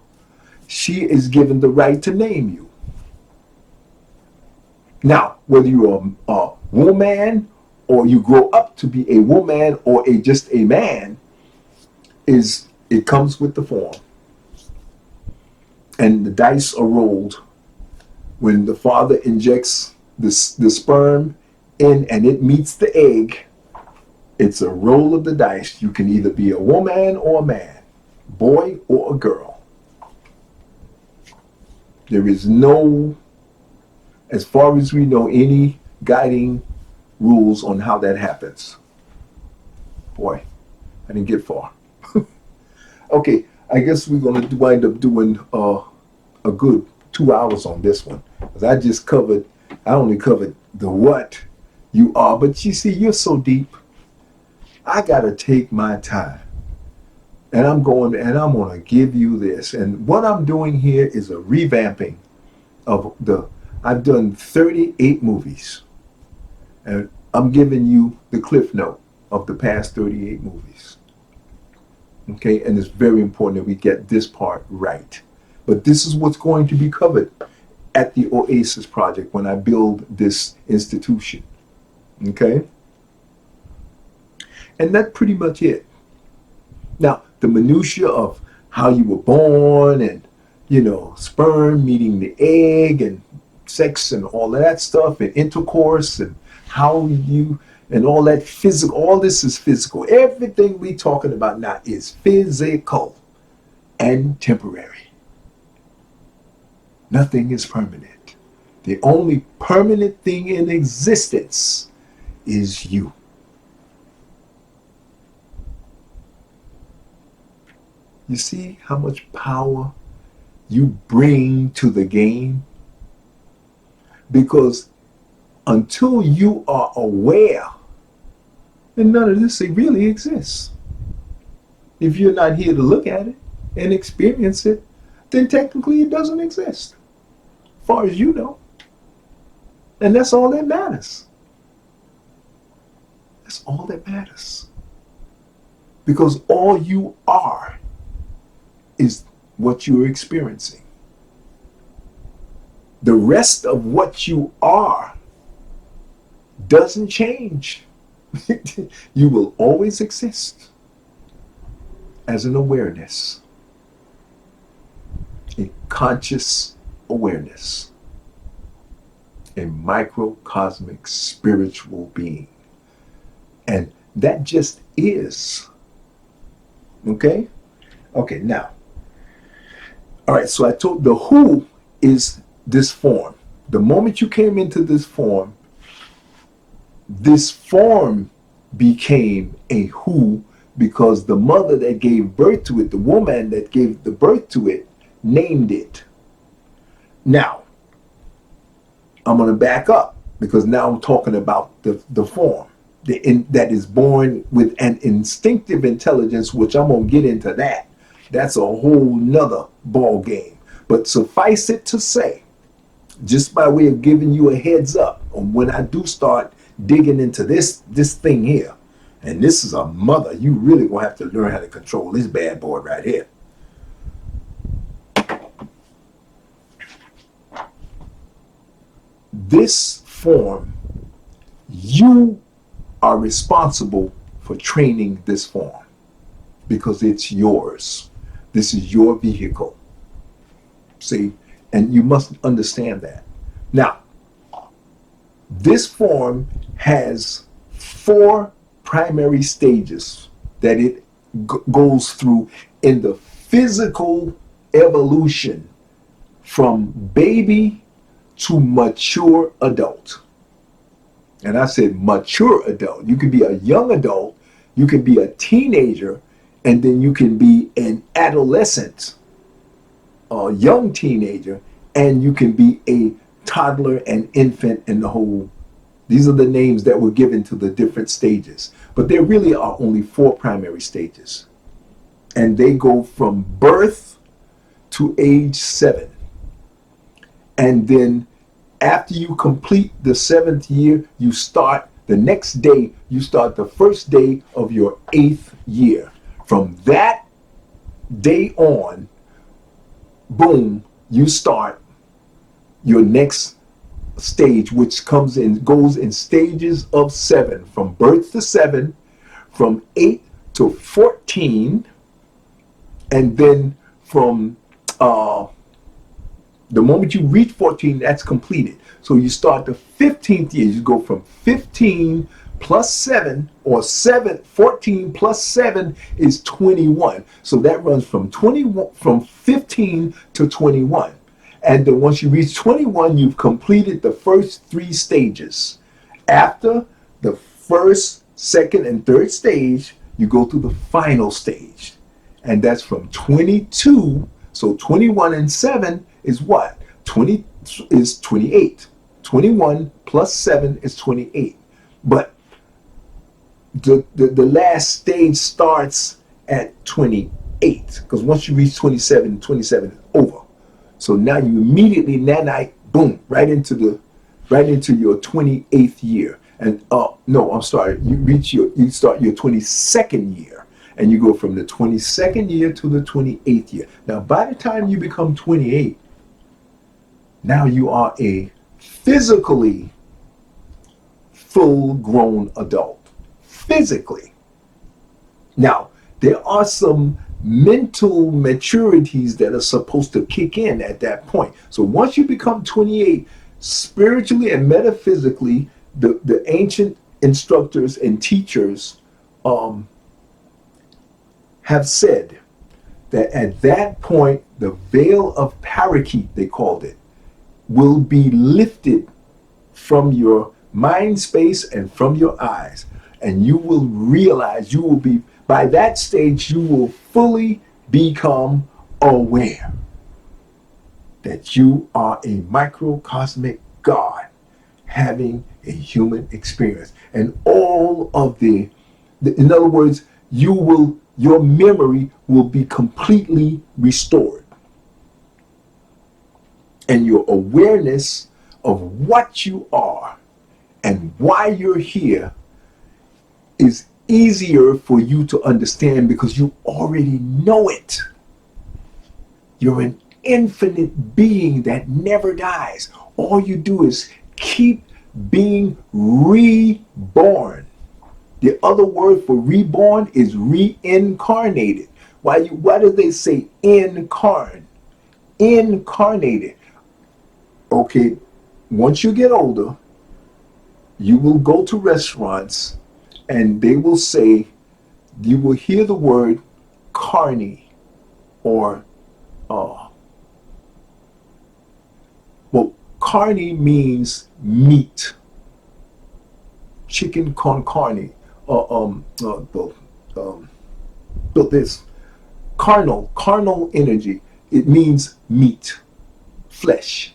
she is given the right to name you. Now, whether you're a woman or you grow up to be a woman or just a man, it comes with the form. And the dice are rolled when the father injects the sperm in and it meets the egg. It's a roll of the dice. You can either be a woman or a man, boy or a girl. There is no, as far as we know, any guiding rules on how that happens. Boy, I didn't get far. Okay, I guess we're going to wind up doing a good 2 hours on this one. Because I only covered the what you are. But you see, you're so deep. I got to take my time. And I'm going to give you this. And what I'm doing here is a revamping of I've done 38 movies. And I'm giving you the cliff note of the past 38 movies. Okay, and it's very important that we get this part right. But this is what's going to be covered at the OASIS Project when I build this institution. Okay? And that's pretty much it. Now, the minutia of how you were born and, sperm meeting the egg and sex and all of that stuff and intercourse and how you and all that physical, all this is physical. Everything we talking about now is physical and temporary. Nothing is permanent. The only permanent thing in existence is you. You see how much power you bring to the game? Because until you are aware, then none of this really exists. If you're not here to look at it and experience it, then technically it doesn't exist, as far as you know. And that's all that matters. That's all that matters. Because all you are is what you're experiencing. The rest of what you are doesn't change. You will always exist as an awareness, a conscious awareness, a microcosmic spiritual being And that just is. Okay? Okay, now. All right, so I told the who is this form. The moment you came into this form became a who because the mother that gave birth to it, the woman that gave the birth to it, named it. Now, I'm going to back up because now I'm talking about the form that is born with an instinctive intelligence, which I'm going to get into that. That's a whole nother ball game. But suffice it to say, just by way of giving you a heads up on when I do start digging into this thing here, and this is a mother, you really gonna have to learn how to control this bad boy right here. This form, you are responsible for training this form because it's yours. This is your vehicle. See, and you must understand that. Now, this form has 4 primary stages that it goes through in the physical evolution from baby to mature adult. And I said mature adult. You can be a young adult, you can be a teenager, and then you can be an adolescent, a young teenager, and you can be a toddler and infant and the whole. These are the names that were given to the different stages. But there really are only 4 primary stages. And they go from birth to age 7. And then after you complete the 7th year, you start the next day, you start the first day of your 8th year. From that day on, boom, you start your next stage, which goes in stages of 7, from birth to 7, from 8 to 14, and then from the moment you reach 14, that's completed. So you start the 15th year. You go from 15 plus 7, or 14 plus 7 is 21. So that runs from 15 to 21. And then once you reach 21, you've completed the first 3 stages. After the first, second, and third stage, you go to the final stage. And that's from 22. So 21 and 7 is what? 20 is 28. 21 plus 7 is 28. But the last stage starts at 28. Because once you reach 27, 27 is over. So now you immediately, that night, boom, right into your 28th year. And no, I'm sorry, you start your 22nd year, and you go from the 22nd year to the 28th year. Now, by the time you become 28, now you are a physically full-grown adult. Physically. Now, there are some mental maturities that are supposed to kick in at that point. So once you become 28, spiritually and metaphysically, the ancient instructors and teachers have said that at that point, the veil of parakeet, they called it, will be lifted from your mind space and from your eyes. And you will realize, by that stage, you will fully become aware that you are a microcosmic God having a human experience. And all of in other words, your memory will be completely restored. And your awareness of what you are and why you're here is easier for you to understand because you already know it. You're an infinite being that never dies. All you do is keep being reborn. The other word for reborn is reincarnated. Why do they say incarnated? Okay, once you get older, you will go to restaurants And they will say, you will hear the word carne, or well, carne means meat, chicken con carne, but this carnal energy. It means meat, flesh.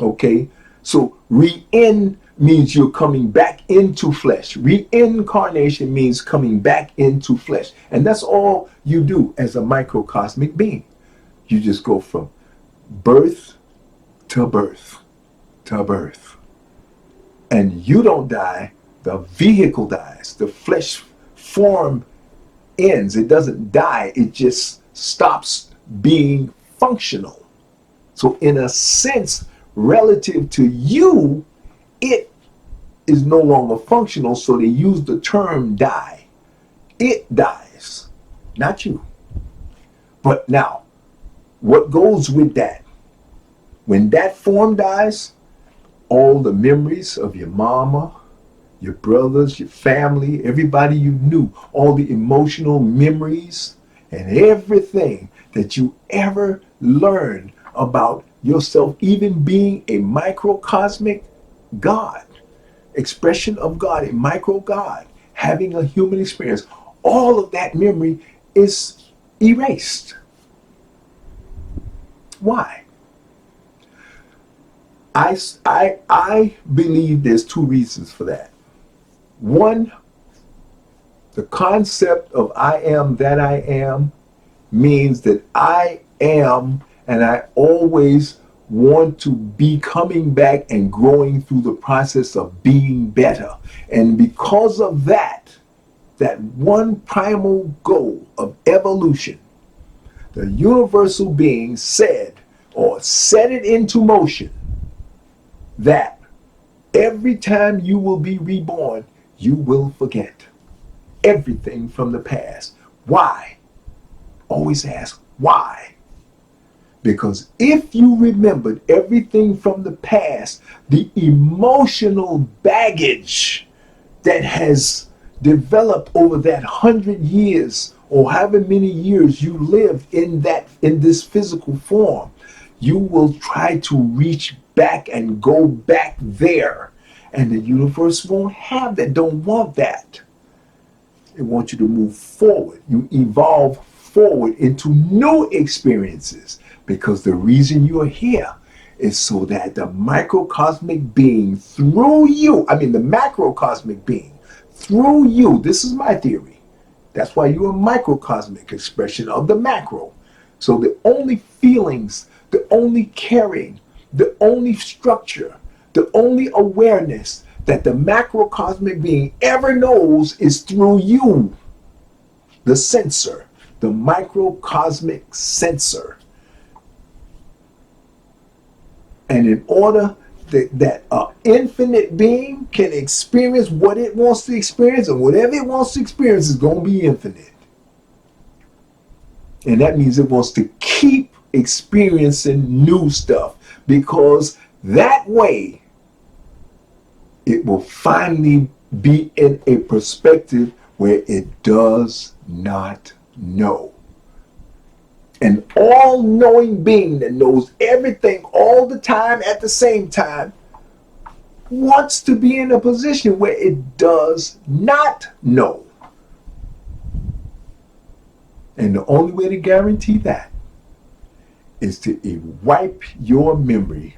Okay, so rein means you're coming back into flesh. Reincarnation means coming back into flesh, and that's all you do as a microcosmic being. You just go from birth to birth to birth, and you don't die. The vehicle dies. The flesh form ends. It doesn't die. It just stops being functional. So in a sense, relative to you, it is no longer functional. So they use the term die. It dies, not you. But now, what goes with that? When that form dies, all the memories of your mama, your brothers, your family, everybody you knew, all the emotional memories and everything that you ever learned about yourself, even being a microcosmic God, expression of God, a micro God, having a human experience, all of that memory is erased. Why? I believe there's two reasons for that. One, the concept of I am that I am means that I am, and I always want to be coming back and growing through the process of being better. And because of that one primal goal of evolution, the universal being said, or set it into motion, that every time you will be reborn, you will forget everything from the past. Why? Always ask why. Because if you remembered everything from the past, the emotional baggage that has developed over that 100 years or however many years you lived in this physical form, you will try to reach back and go back there. And the universe won't have that, don't want that. It wants you to move forward. You evolve forward into new experiences, because the reason you're here is so that the microcosmic being through you, the macrocosmic being through you, this is my theory. That's why you're a microcosmic expression of the macro. So the only feelings, the only caring, the only structure, the only awareness that the macrocosmic being ever knows is through you, the sensor, the microcosmic sensor. And in order that infinite being can experience what it wants to experience, and whatever it wants to experience is going to be infinite. And that means it wants to keep experiencing new stuff, because that way it will finally be in a perspective where it does not know. An all-knowing being that knows everything all the time at the same time wants to be in a position where it does not know. And the only way to guarantee that is to wipe your memory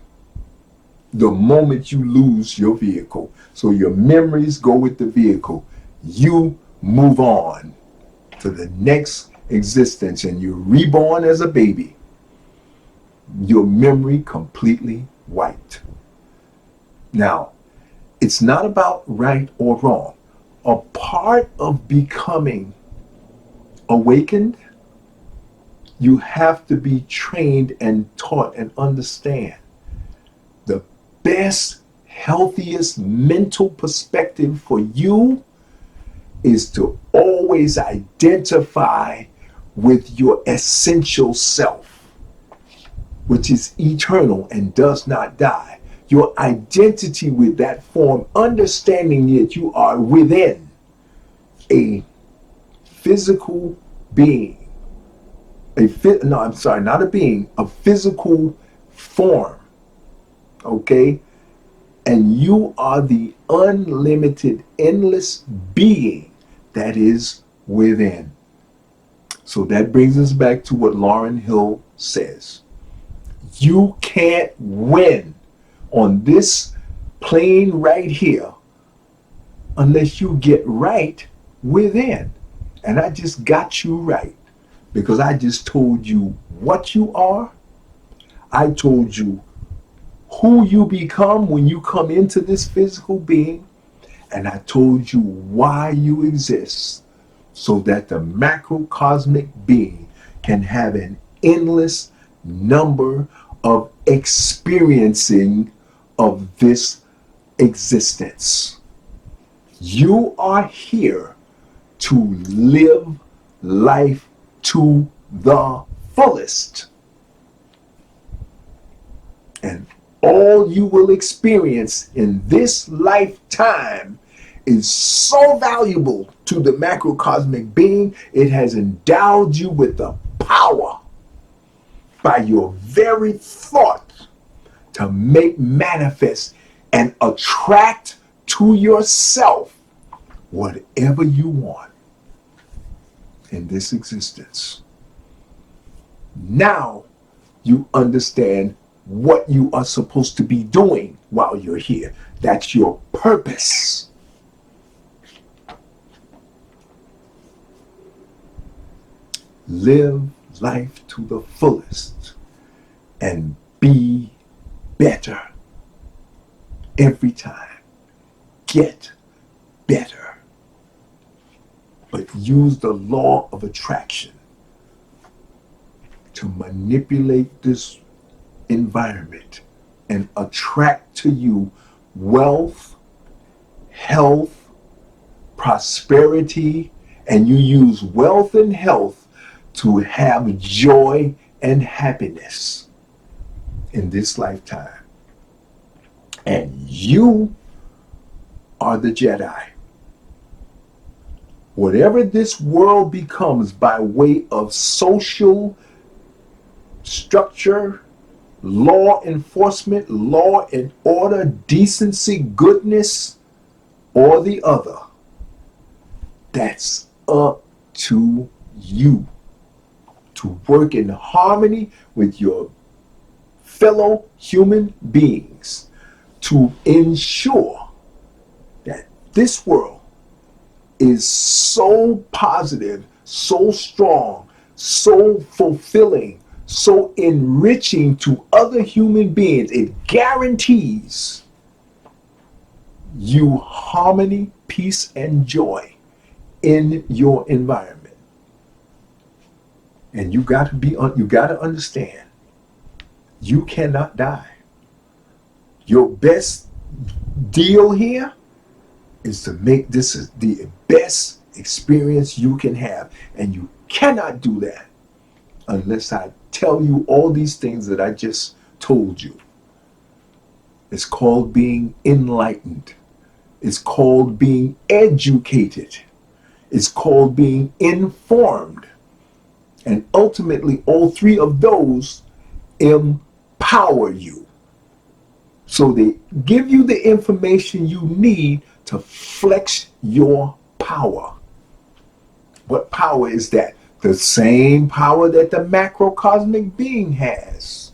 the moment you lose your vehicle. So your memories go with the vehicle. You move on to the next existence and you're reborn as a baby. Your memory completely wiped. Now, it's not about right or wrong. A part of becoming awakened, you have to be trained and taught and understand. The best, healthiest mental perspective for you is to always identify with your essential self, which is eternal and does not die. Your identity with that form, understanding that you are within, a physical being, no, I'm sorry, not a being, a physical form, okay? And you are the unlimited, endless being that is within. So that brings us back to what Lauryn Hill says. You can't win on this plane right here unless you get right within. And I just got you right because I just told you what you are. I told you who you become when you come into this physical being. And I told you why you exist, so that the macrocosmic being can have an endless number of experiencing of this existence. You are here to live life to the fullest. And all you will experience in this lifetime is so valuable to the macrocosmic being. It has endowed you with the power by your very thought to make manifest and attract to yourself whatever you want in this existence. Now you understand what you are supposed to be doing while you're here. That's your purpose. Live life to the fullest and be better every time. Get better. But use the law of attraction to manipulate this environment and attract to you wealth, health, prosperity, and you use wealth and health to have joy and happiness in this lifetime. And you are the Jedi. Whatever this world becomes by way of social structure, law enforcement, law and order, decency, goodness, or the other, that's up to you to work in harmony with your fellow human beings to ensure that this world is so positive, so strong, so fulfilling, so enriching to other human beings. It guarantees you harmony, peace, and joy in your environment. And you got to understand, you cannot die. Your best deal here is to make this the best experience you can have. And you cannot do that unless I tell you all these things that I just told you. It's called being enlightened. It's called being educated. It's called being informed. And ultimately, all three of those empower you. So they give you the information you need to flex your power. What power is that? The same power that the macrocosmic being has.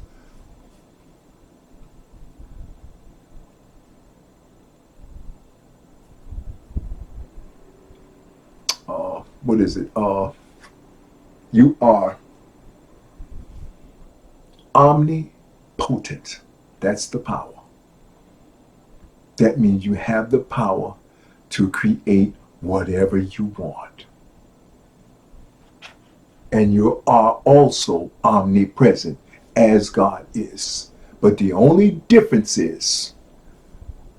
What is it? You are omnipotent. That's the power. That means you have the power to create whatever you want. And you are also omnipresent as God is. But the only difference is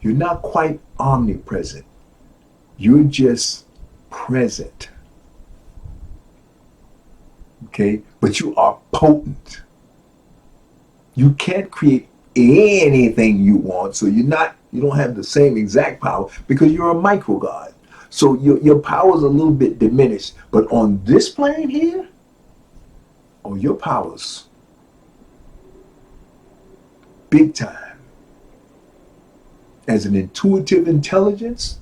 you're not quite omnipresent. You're just present. Okay? But you are potent. You can't create anything you want, so you don't have the same exact power because you're a micro God. So your power is a little bit diminished. But on this plane here, oh, your power's big time. As an intuitive intelligence,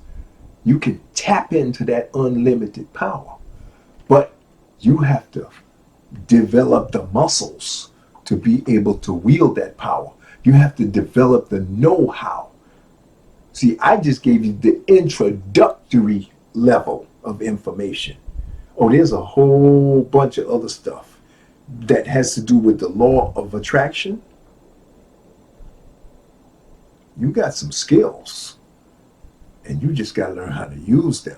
you can tap into that unlimited power. But you have to develop the muscles to be able to wield that power. You have to develop the know-how. See, I just gave you the introductory level of information. Oh, there's a whole bunch of other stuff that has to do with the law of attraction. You got some skills, and you just got to learn how to use them.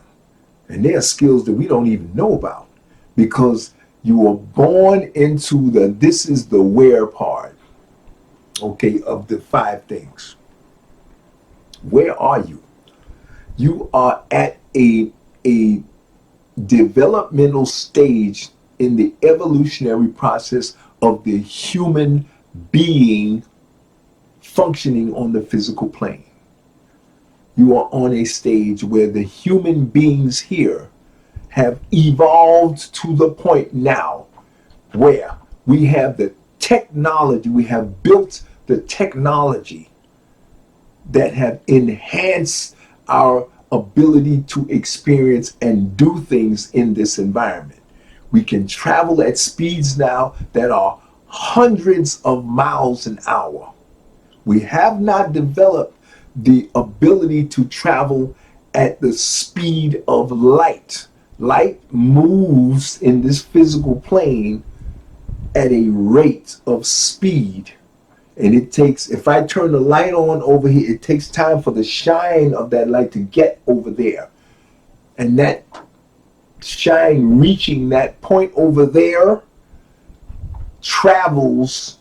And they are skills that we don't even know about, because you were born into the this is the where part, okay, of the 5 things. Where are you? You are at a developmental stage in the evolutionary process of the human being functioning on the physical plane. You are on a stage where the human beings here have evolved to the point now where we have the technology, we have built the technology that have enhanced our ability to experience and do things in this environment. We can travel at speeds now that are hundreds of miles an hour. We have not developed the ability to travel at the speed of light. Light moves in this physical plane at a rate of speed. And it takes, if I turn the light on over here, it takes time for the shine of that light to get over there. And that shine reaching that point over there travels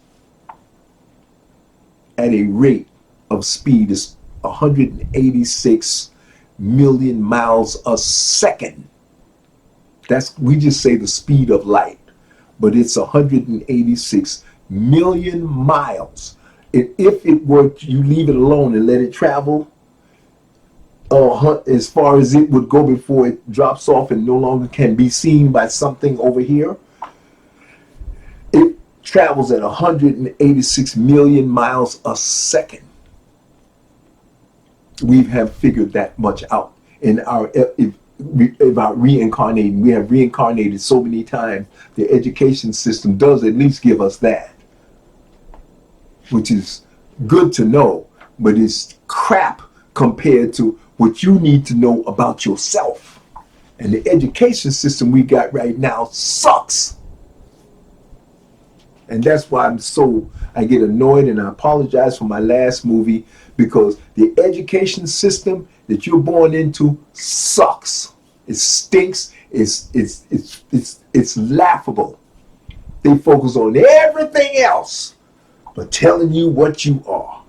at a rate of speed is 186 million miles a second. That's, we just say the speed of light, but it's 186 million miles. And if it were, you leave it alone and let it travel as far as it would go before it drops off and no longer can be seen by something over here, it travels at 186 million miles a second. We have figured that much out in our about reincarnating. We have reincarnated so many times. The education system does at least give us that, which is good to know, but it's crap compared to what you need to know about yourself. And the education system we got right now sucks. And that's why I get annoyed, and I apologize for my last movie, because the education system that you're born into sucks. It stinks. It's laughable. They focus on everything else but telling you what you are,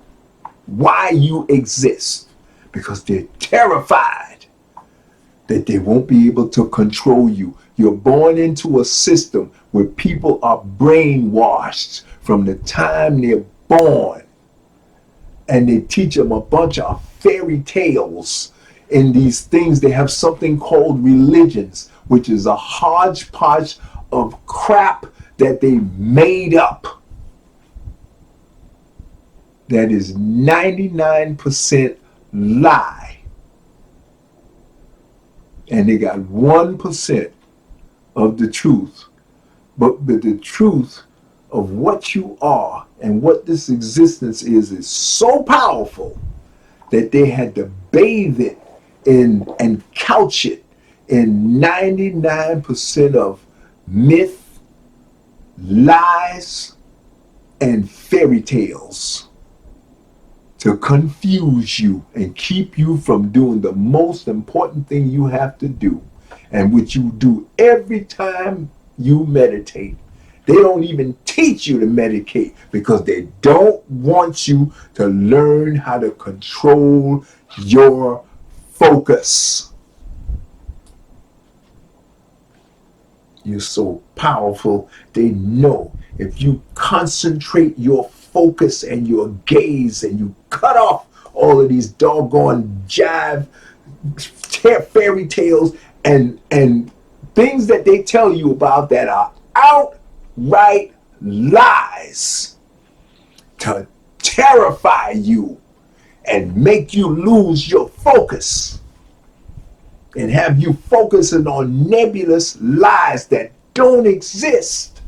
why you exist, because they're terrified that they won't be able to control you. You're born into a system where people are brainwashed from the time they're born. And they teach them a bunch of fairy tales in these things. They have something called religions, which is a hodgepodge of crap that they made up. That is 99% lie. And they got 1% of the truth. But the truth of what you are and what this existence is so powerful that they had to bathe it in and couch it in 99% of myth, lies, and fairy tales to confuse you and keep you from doing the most important thing you have to do, and which you do every time you meditate. They don't even teach you to medicate because they don't want you to learn how to control your focus. You're so powerful. They know if you concentrate your focus and your gaze and you cut off all of these doggone jive fairy tales and things that they tell you about that are outright lies to terrify you and make you lose your focus and have you focusing on nebulous lies that don't exist.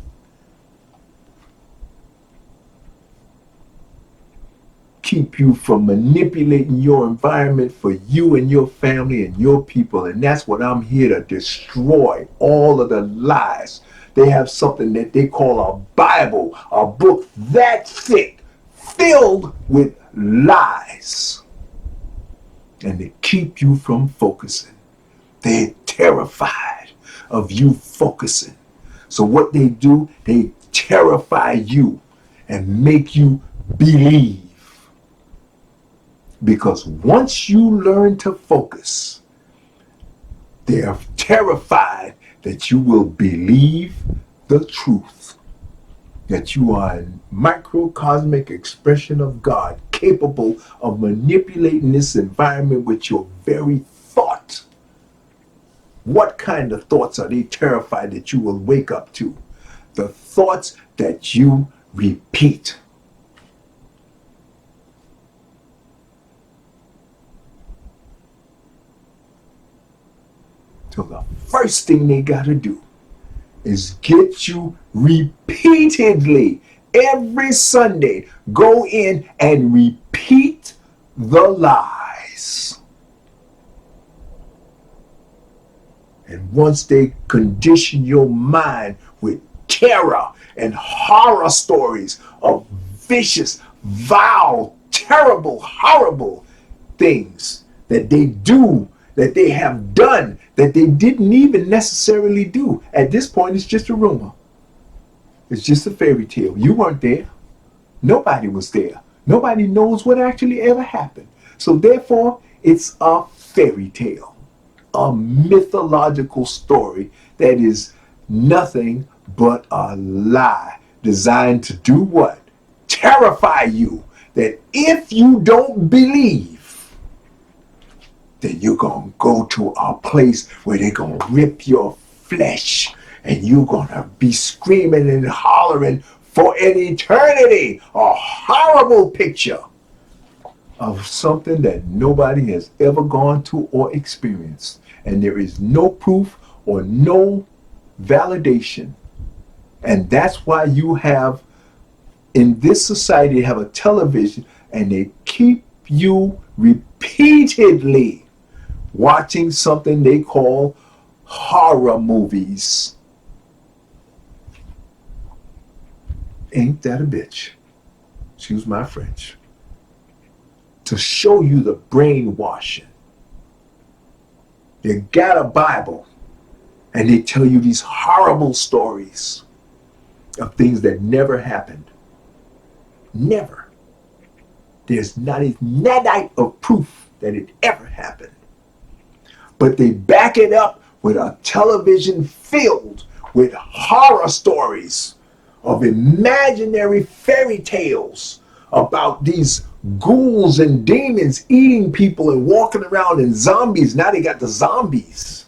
Keep you from manipulating your environment for you and your family and your people. And that's what I'm here to destroy, all of the lies. They have something that they call a Bible, a book that thick, filled with lies. And they keep you from focusing. They're terrified of you focusing. So what they do, they terrify you and make you believe. Because once you learn to focus, they're terrified that you will believe the truth, that you are a microcosmic expression of God, capable of manipulating this environment with your very thought. What kind of thoughts are they terrified that you will wake up to? The thoughts that you repeat. So the first thing they got to do is get you repeatedly every Sunday. Go in and repeat the lies. And once they condition your mind with terror and horror stories of vicious, vile, terrible, horrible things that they do, that they have done, that they didn't even necessarily do. At this point, it's just a rumor. It's just a fairy tale. You weren't there. Nobody was there. Nobody knows what actually ever happened. So therefore, it's a fairy tale, a mythological story that is nothing but a lie designed to do what? Terrify you, that if you don't believe, then you're going to go to a place where they're going to rip your flesh and you're going to be screaming and hollering for an eternity. A horrible picture of something that nobody has ever gone to or experienced. And there is no proof or no validation. And that's why you have, in this society, have a television and they keep you repeatedly watching something they call horror movies. Ain't that a bitch? Excuse my French. To show you the brainwashing. You got a Bible and they tell you these horrible stories of things that never happened. Never. There's not a nadite of proof that it ever happened. But they back it up with a television filled with horror stories of imaginary fairy tales about these ghouls and demons eating people and walking around in zombies. Now they got the zombies.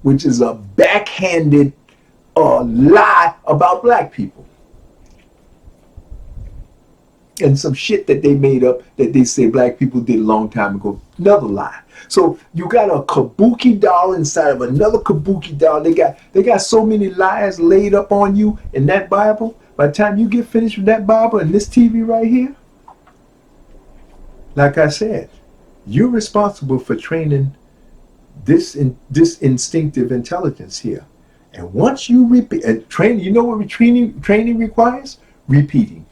Which is a backhanded lie about black people. And some shit that they made up that they say black people did a long time ago. Another lie. So you got a kabuki doll inside of another kabuki doll. They got so many lies laid up on you in that Bible. By the time you get finished with that Bible and this TV right here, like I said, you're responsible for training this instinctive intelligence here. And once you repeat and train, you know what training requires? Repeating.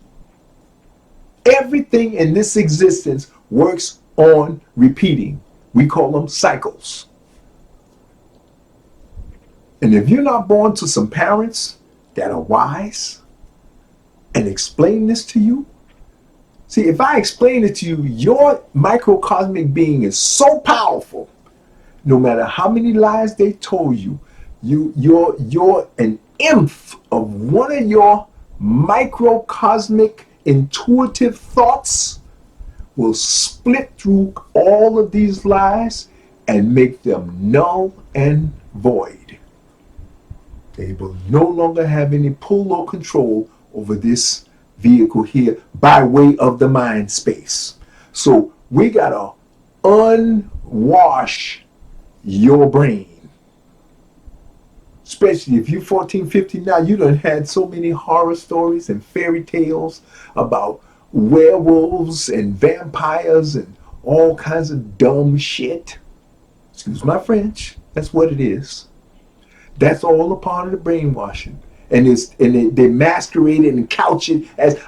Everything in this existence works on repeating. We call them cycles. And if you're not born to some parents that are wise and explain this to you, see, if I explain it to you, your microcosmic being is so powerful, no matter how many lies they told you, you're an nth of one of your microcosmic intuitive thoughts will split through all of these lies and make them null and void. They will no longer have any pull or control over this vehicle here by way of the mind space. So we gotta unwash your brain. Especially if you're 14, 15 now, you done had so many horror stories and fairy tales about werewolves and vampires and all kinds of dumb shit. Excuse my French, that's what it is. That's all a part of the brainwashing. And they masquerade it and couch it as,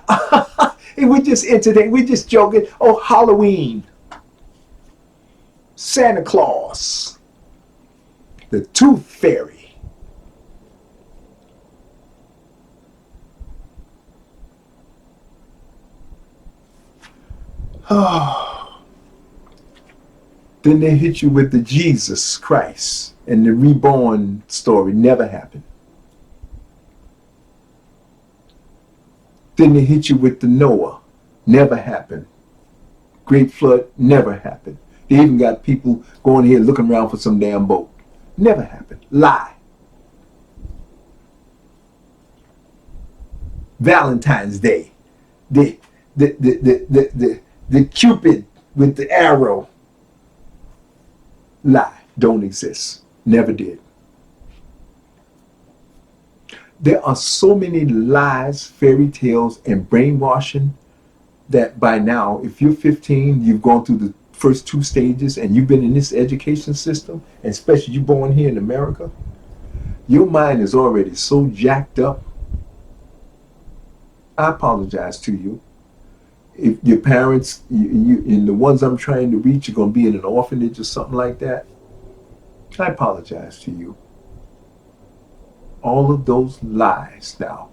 we're just entertaining, we're just joking. Oh, Halloween, Santa Claus, the Tooth Fairy. Then they hit you with the Jesus Christ and the reborn story. Never happened. Then they hit you with the Noah. Never happened. Great flood. Never happened. They even got people going here looking around for some damn boat. Never happened. Lie. Valentine's Day. The Cupid with the arrow. Lie. Don't exist. Never did. There are so many lies, fairy tales, and brainwashing that by now, if you're 15, you've gone through the first 2 stages and you've been in this education system, and especially you born here in America, your mind is already so jacked up. I apologize to you. If your parents, and the ones I'm trying to reach are going to be in an orphanage or something like that, I apologize to you. All of those lies now,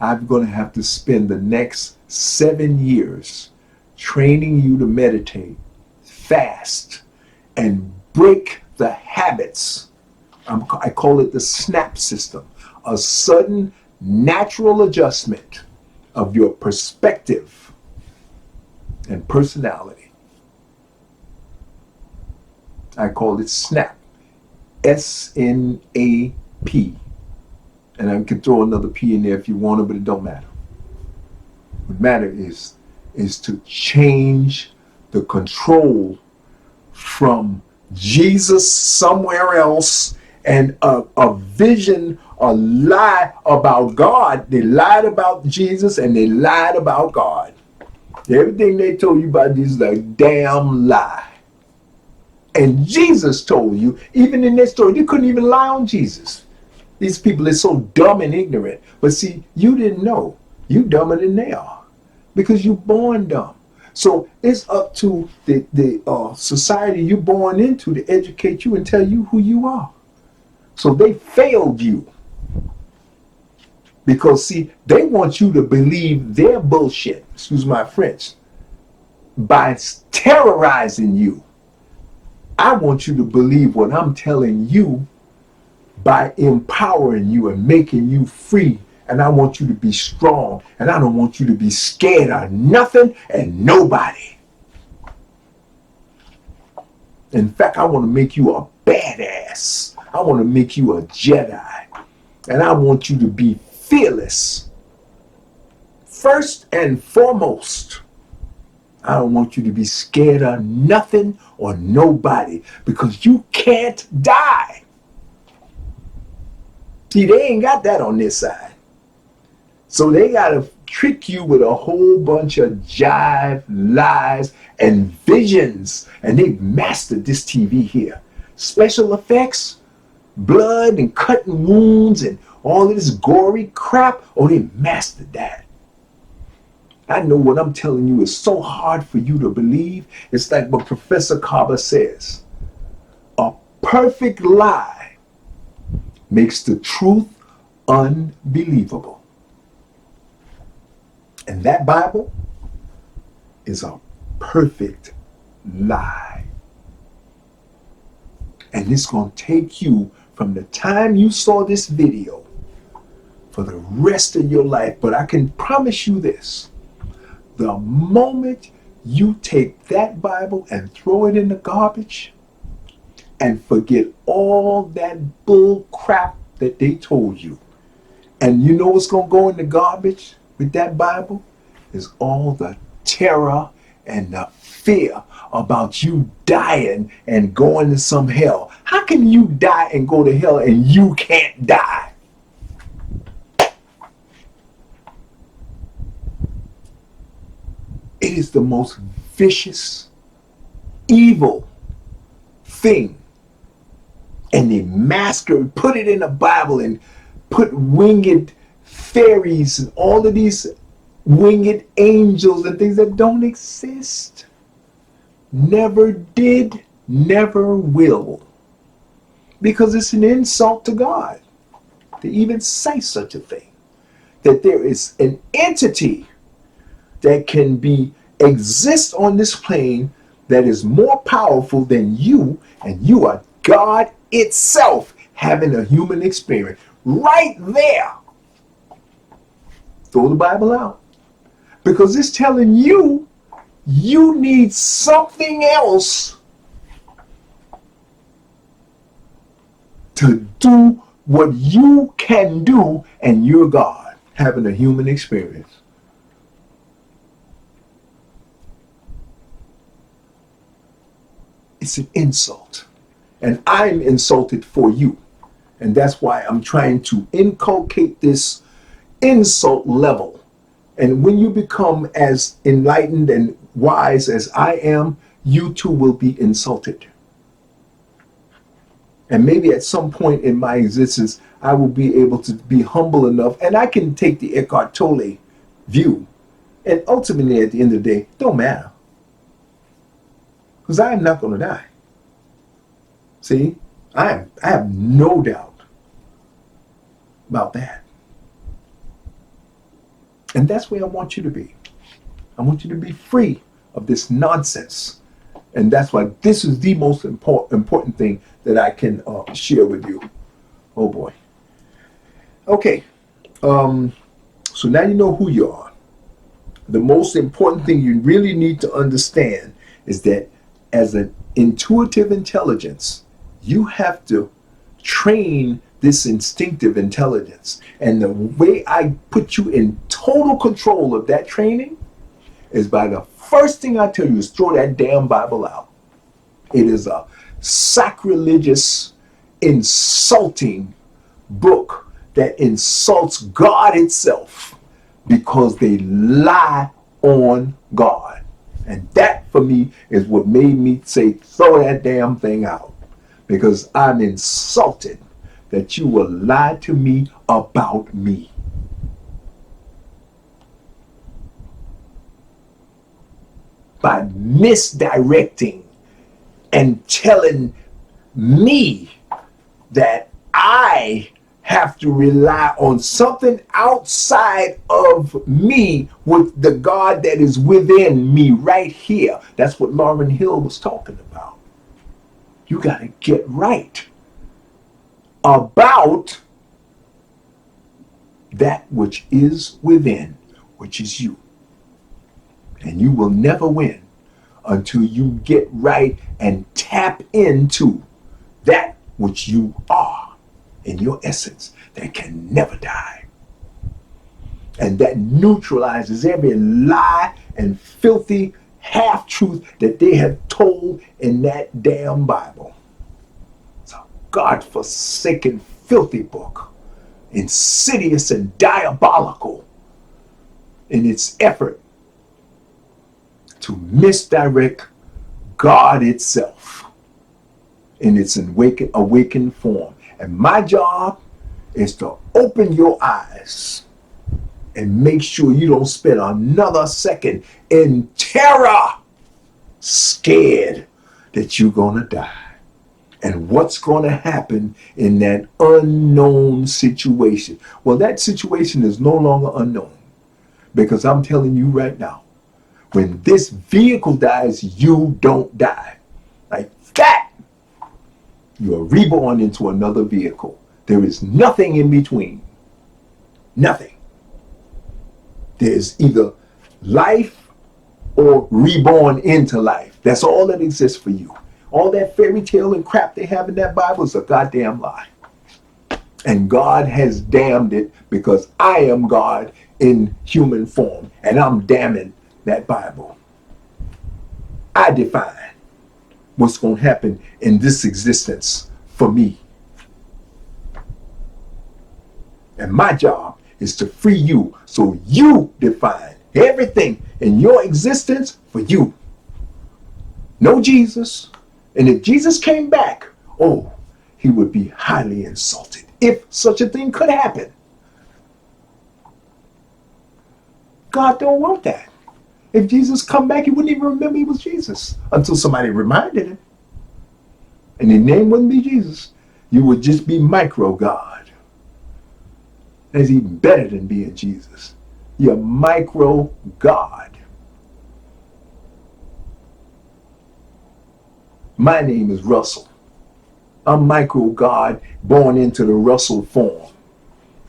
I'm going to have to spend the next 7 years training you to meditate, fast, and break the habits. I call it the SNAP system, a sudden natural adjustment of your perspective and personality. I call it SNAP, S-N-A-P. And I can throw another P in there if you want to, but it don't matter. What matters is to change the control from Jesus somewhere else and a vision, a lie about God. They lied about Jesus and they lied about God. Everything they told you about Jesus is a damn lie. And Jesus told you, even in their story, they couldn't even lie on Jesus. These people are so dumb and ignorant. But see, you didn't know. You dumber than they are because you're born dumb. So it's up to the society you're born into to educate you and tell you who you are. So they failed you. Because, see, they want you to believe their bullshit, excuse my French, by terrorizing you. I want you to believe what I'm telling you by empowering you and making you free. And I want you to be strong. And I don't want you to be scared of nothing and nobody. In fact, I want to make you a badass. I want to make you a Jedi. And I want you to be fearless. First and foremost, I don't want you to be scared of nothing or nobody because you can't die. See, they ain't got that on this side. So they got to trick you with a whole bunch of jive, lies, and visions. And they've mastered this TV here. Special effects, blood and cutting wounds and all of this gory crap. Oh, they mastered that. I know what I'm telling you is so hard for you to believe. It's like what Professor Kaba says. A perfect lie makes the truth unbelievable. And that Bible is a perfect lie. And it's going to take you from the time you saw this video for the rest of your life. But I can promise you this. The moment You take that Bible and throw it in the garbage and forget all that bull crap that they told you. And you know what's going to go in the garbage with that Bible? Is all the terror and the fear about you dying and going to some hell. How can you die and go to hell and you can't die? It is the most vicious, evil thing. And they masquerade, put it in the Bible and put winged fairies and all of these winged angels and things that don't exist. Never did, never will. Because it's an insult to God to even say such a thing. That there is an entity that can exist on this plane that is more powerful than you, and you are God itself having a human experience. Right there. Throw the Bible out. Because it's telling you you need something else to do what you can do, and you're God having a human experience. It's an insult. And I'm insulted for you. And that's why I'm trying to inculcate this insult level. And when you become as enlightened and wise as I am, you too will be insulted. And maybe at some point in my existence, I will be able to be humble enough, and I can take the Eckhart Tolle view. And ultimately, at the end of the day, it don't matter. Because I am not going to die. See, I have no doubt about that. And that's where I want you to be. I want you to be free of this nonsense. And that's why this is the most important thing that I can share with you. Oh boy. Okay. So now you know who you are. The most important thing you really need to understand is that as an intuitive intelligence, you have to train this instinctive intelligence. And the way I put you in total control of that training is by the first thing I tell you is throw that damn Bible out. It is a sacrilegious, insulting book that insults God itself because they lie on God. And that for me is what made me say throw that damn thing out, because I'm insulted that you will lie to me about me. By misdirecting and telling me that I have to rely on something outside of me with the God that is within me right here. That's what Lauryn Hill was talking about. You got to get right about that which is within, which is you. And you will never win until you get right and tap into that which you are in your essence that can never die. And that neutralizes every lie and filthy half-truth that they have told in that damn Bible. It's a God-forsaken, filthy book, insidious and diabolical in its effort to misdirect God itself in its awakened form. And my job is to open your eyes and make sure you don't spend another second in terror, scared that you're gonna die. And what's gonna happen in that unknown situation? Well, that situation is no longer unknown, because I'm telling you right now, when this vehicle dies, you don't die. Like that, you are reborn into another vehicle. There is nothing in between. Nothing. There's either life or reborn into life. That's all that exists for you. All that fairy tale and crap they have in that Bible is a goddamn lie. And God has damned it because I am God in human form, and I'm damning that Bible. I define what's going to happen in this existence for me. And my job is to free you so you define everything in your existence for you. No Jesus. And if Jesus came back, oh, he would be highly insulted if such a thing could happen. God don't want that. If Jesus come back, he wouldn't even remember he was Jesus until somebody reminded him. And his name wouldn't be Jesus. You would just be micro God. That's even better than being Jesus. You're micro God. My name is Russell. I'm micro God born into the Russell form.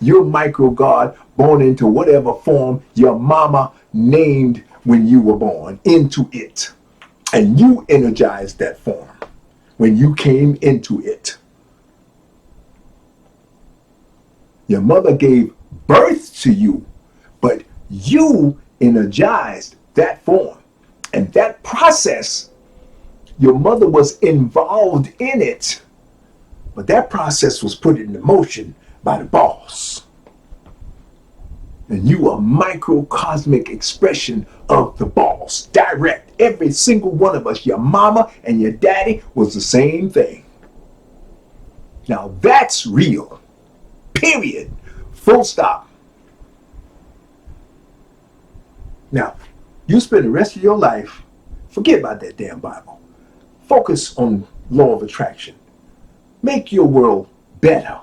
You're micro God born into whatever form your mama named when you were born into it. And you energized that form when you came into it. Your mother gave birth to you, but you energized that form. And that process, your mother was involved in it, but that process was put into motion by the boss. And you are a microcosmic expression of the boss. Direct. Every single one of us, your mama and your daddy, was the same thing. Now that's real. Period. Full stop. Now, you spend the rest of your life, forget about that damn Bible. Focus on law of attraction. Make your world better.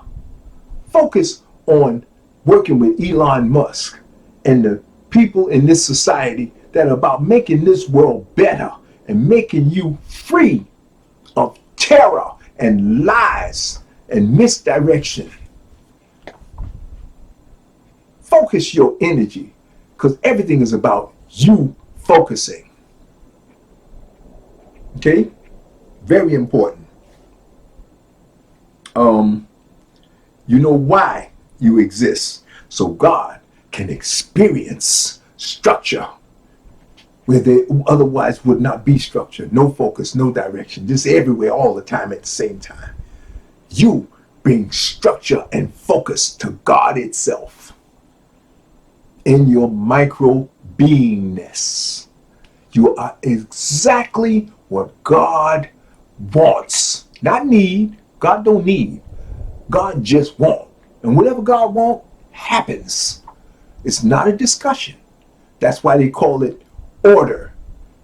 Focus on working with Elon Musk and the people in this society that are about making this world better and making you free of terror and lies and misdirection. Focus your energy, because everything is about you focusing. Okay? Very important. You know why you exist, so God can experience structure where there otherwise would not be structure. No focus, no direction, just everywhere all the time at the same time. You bring structure and focus to God itself in your micro beingness. You are exactly what God wants, not need. God don't need. God just wants. And whatever God wants happens. It's not a discussion. That's why they call it order.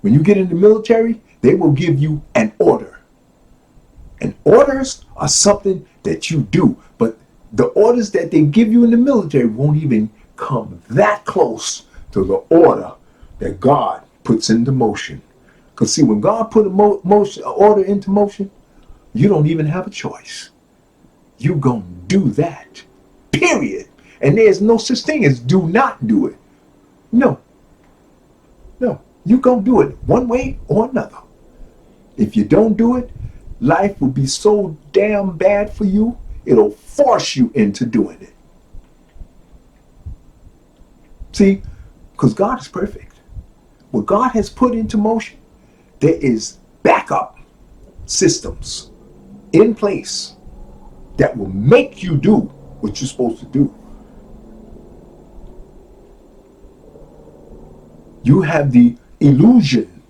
When you get in the military, they will give you an order. And orders are something that you do. But the orders that they give you in the military won't even come that close to the order that God puts into motion. Because see, when God put an order into motion, you don't even have a choice. You gonna do that. Period. And there's no such thing as do not do it. No. No. You gonna do it one way or another. If you don't do it, life will be so damn bad for you, it'll force you into doing it. See, because God is perfect. What God has put into motion, there is backup systems in place that will make you do what you're supposed to do. You have the illusion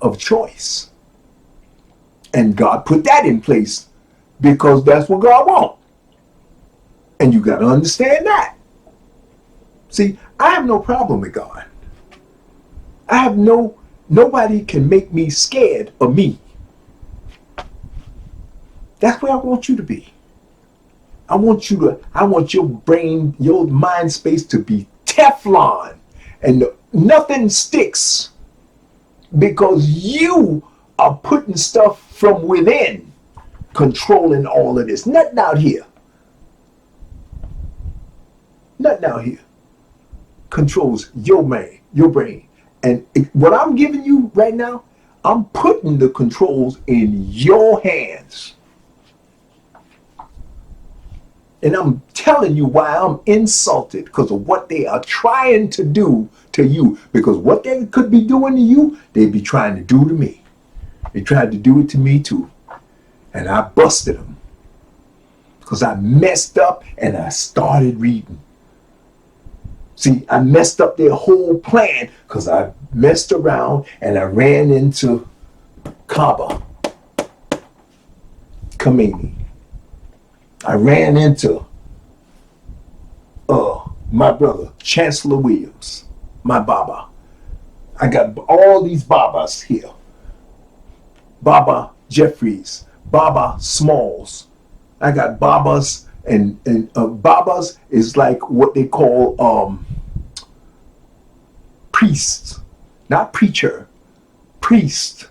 of choice. And God put that in place because that's what God wants. And you got to understand that. See, I have no problem with God. Nobody can make me scared of me. That's where I want you to be. I want your brain, your mind space to be Teflon and nothing sticks because you are putting stuff from within controlling all of this. Nothing out here. Nothing out here controls your brain And what I'm giving you right now, I'm putting the controls in your hands. And I'm telling you why I'm insulted, because of what they are trying to do to you. Because what they could be doing to you, they'd be trying to do to me. They tried to do it to me too. And I busted them. Because I messed up and I started reading. See, I messed up their whole plan because I messed around and I ran into Kaba Kameni. I ran into my brother, Chancellor Williams, my Baba. I got all these Babas here. Baba Jeffries, Baba Smalls. I got Babas, and Babas is like what they call priests, not preacher, priest.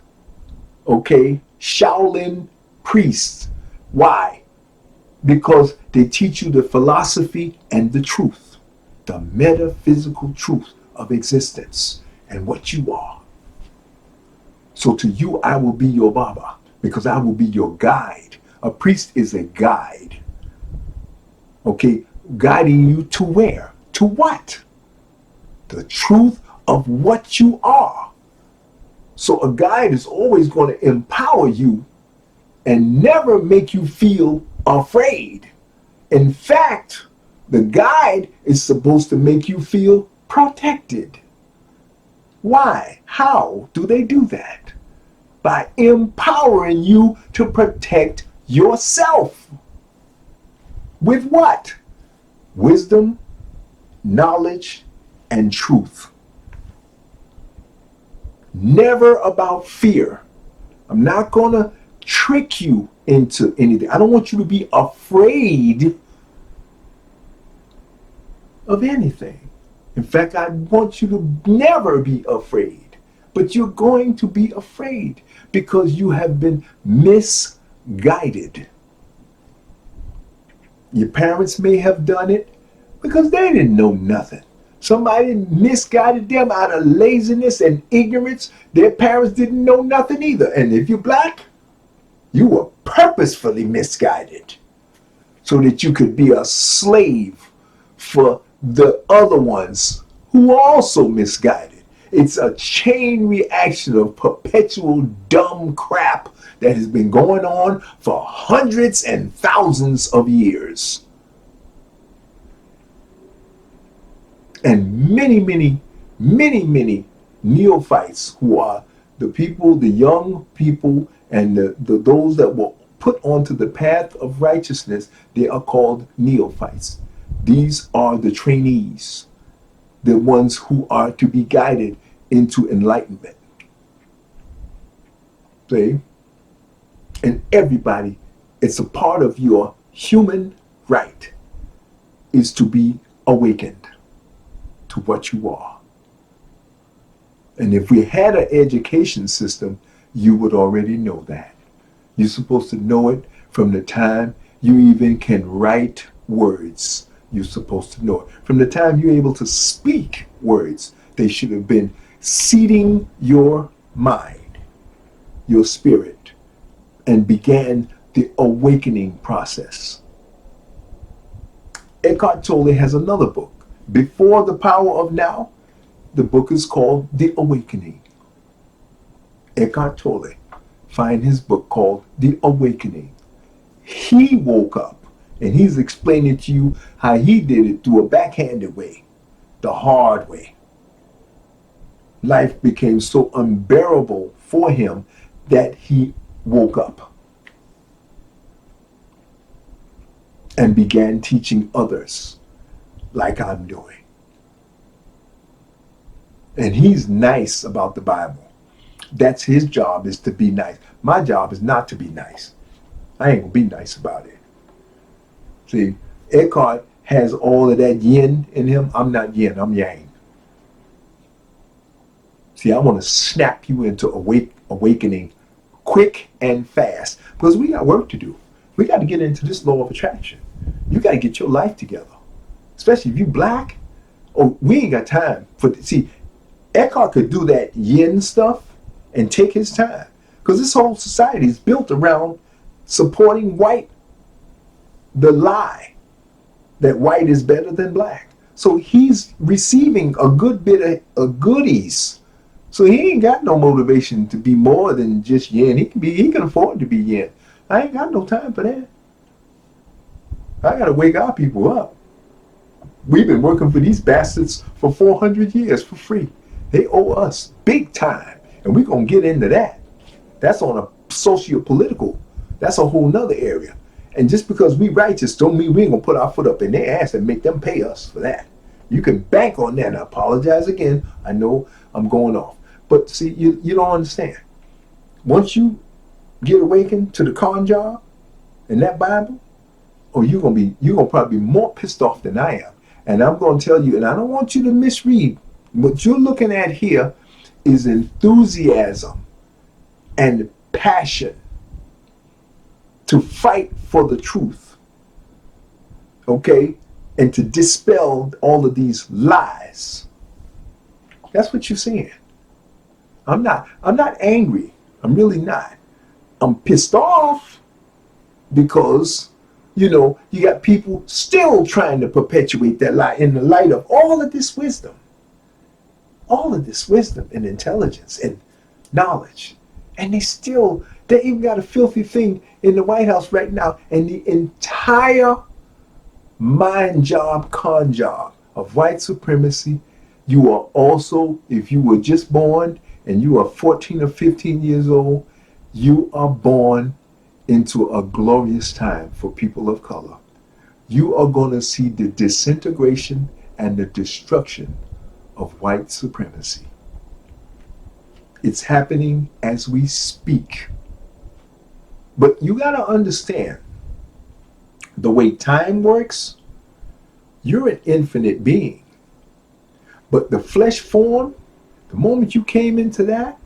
Okay, Shaolin priests. Why? Because they teach you the philosophy and the truth, the metaphysical truth of existence and what you are. So to you, I will be your Baba, because I will be your guide. A priest is a guide. Okay, guiding you to where? To what? The truth of what you are. So a guide is always going to empower you and never make you feel afraid. In fact, the guide is supposed to make you feel protected. Why? How do they do that? By empowering you to protect yourself. With what? Wisdom, knowledge, and truth. Never about fear. I'm not going to trick you into anything. I don't want you to be afraid of anything. In fact, I want you to never be afraid. But you're going to be afraid because you have been misguided. Your parents may have done it because they didn't know nothing. Somebody misguided them out of laziness and ignorance. Their parents didn't know nothing either. And if you're black, you were purposefully misguided so that you could be a slave for the other ones who are also misguided. It's a chain reaction of perpetual dumb crap that has been going on for hundreds and thousands of years. And many neophytes, who are the people, the young people, and those that were put onto the path of righteousness, they are called neophytes. These are the trainees, the ones who are to be guided into enlightenment. See? And everybody, it's a part of your human right, is to be awakened to what you are. And if we had an education system, you would already know that. You're supposed to know it from the time you even can write words. You're supposed to know it. From the time you're able to speak words, they should have been seeding your mind, your spirit, and began the awakening process. Eckhart Tolle has another book, Before the Power of Now. The book is called The Awakening. Eckhart Tolle. Find his book called The Awakening. He woke up, and he's explaining to you how he did it through a backhanded way, the hard way. Life became so unbearable for him that he woke up and began teaching others like I'm doing. And he's nice about the Bible. That's his job, is to be nice. My job is not to be nice. I ain't gonna be nice about it. See, Eckhart has all of that yin in him. I'm not yin, I'm yang. See, I want to snap you into awakening quick and fast, because we got work to do. We got to get into this law of attraction. You got to get your life together, especially if you black. Oh, we ain't got time for. See, Eckhart could do that yin stuff and take his time. Because this whole society is built around supporting white, the lie that white is better than black. So he's receiving a good bit of goodies. So he ain't got no motivation to be more than just yin. He can afford to be yin. I ain't got no time for that. I gotta wake our people up. We've been working for these bastards for 400 years for free. They owe us big time. And we're gonna get into that. That's on a socio-political, that's a whole nother area. And just because we righteous don't mean we ain't gonna put our foot up in their ass and make them pay us for that. You can bank on that. And I apologize again. I know I'm going off. But see, you don't understand. Once you get awakened to the con job and that Bible, you're gonna probably be more pissed off than I am. And I'm gonna tell you, and I don't want you to misread. What you're looking at here is enthusiasm and passion to fight for the truth, okay, and to dispel all of these lies. That's what you're seeing. I'm not angry. I'm really not. I'm pissed off because, you got people still trying to perpetuate that lie in the light of all of this wisdom and intelligence and knowledge. And they even got a filthy thing in the White House right now, and the entire mind job, con job of white supremacy. You are also, if you were just born and you are 14 or 15 years old, you are born into a glorious time for people of color. You are going to see the disintegration and the destruction of white supremacy. It's happening as we speak. But you got to understand the way time works. You're an infinite being. But the flesh form, the moment you came into that,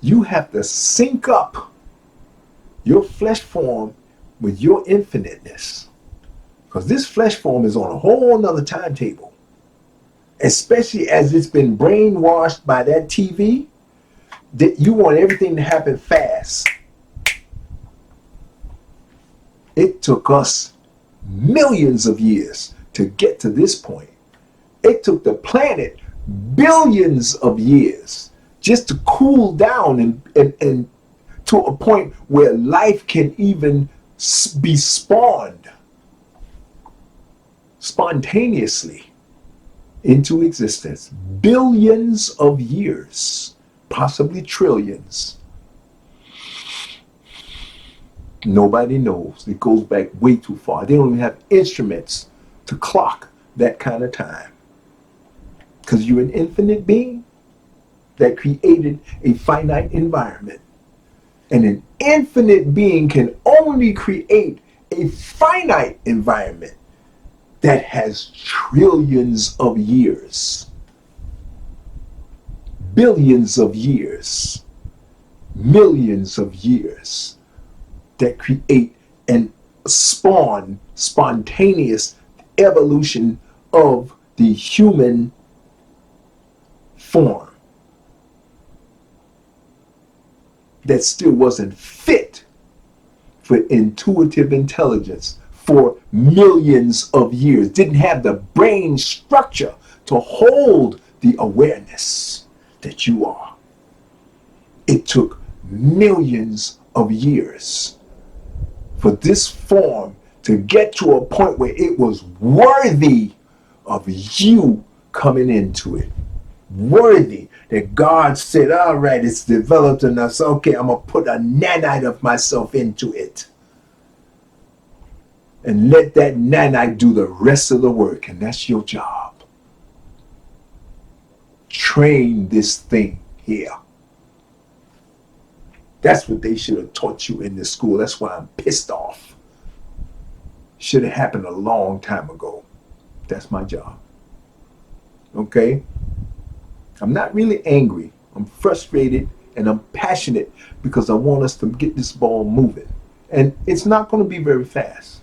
you have to sync up your flesh form with your infiniteness. Because this flesh form is on a whole nother timetable. Especially as it's been brainwashed by that TV, that you want everything to happen fast. It took us millions of years to get to this point. It took the planet billions of years just to cool down and to a point where life can even be spawned spontaneously into existence. Billions of years, possibly trillions. Nobody knows. It goes back way too far. They don't even have instruments to clock that kind of time. Because you're an infinite being that created a finite environment. And an infinite being can only create a finite environment that has trillions of years, billions of years, millions of years, that create and spawn spontaneous evolution of the human form that still wasn't fit for intuitive intelligence for millions of years, didn't have the brain structure to hold the awareness that you are. It took millions of years for this form to get to a point where it was worthy of you coming into it. Worthy that God said, all right, it's developed enough, so okay, I'm going to put a nanite of myself into it. And let that nanite do the rest of the work, and that's your job. Train this thing here. That's what they should have taught you in this school. That's why I'm pissed off. Should have happened a long time ago. That's my job. Okay? I'm not really angry. I'm frustrated and I'm passionate because I want us to get this ball moving. And it's not going to be very fast.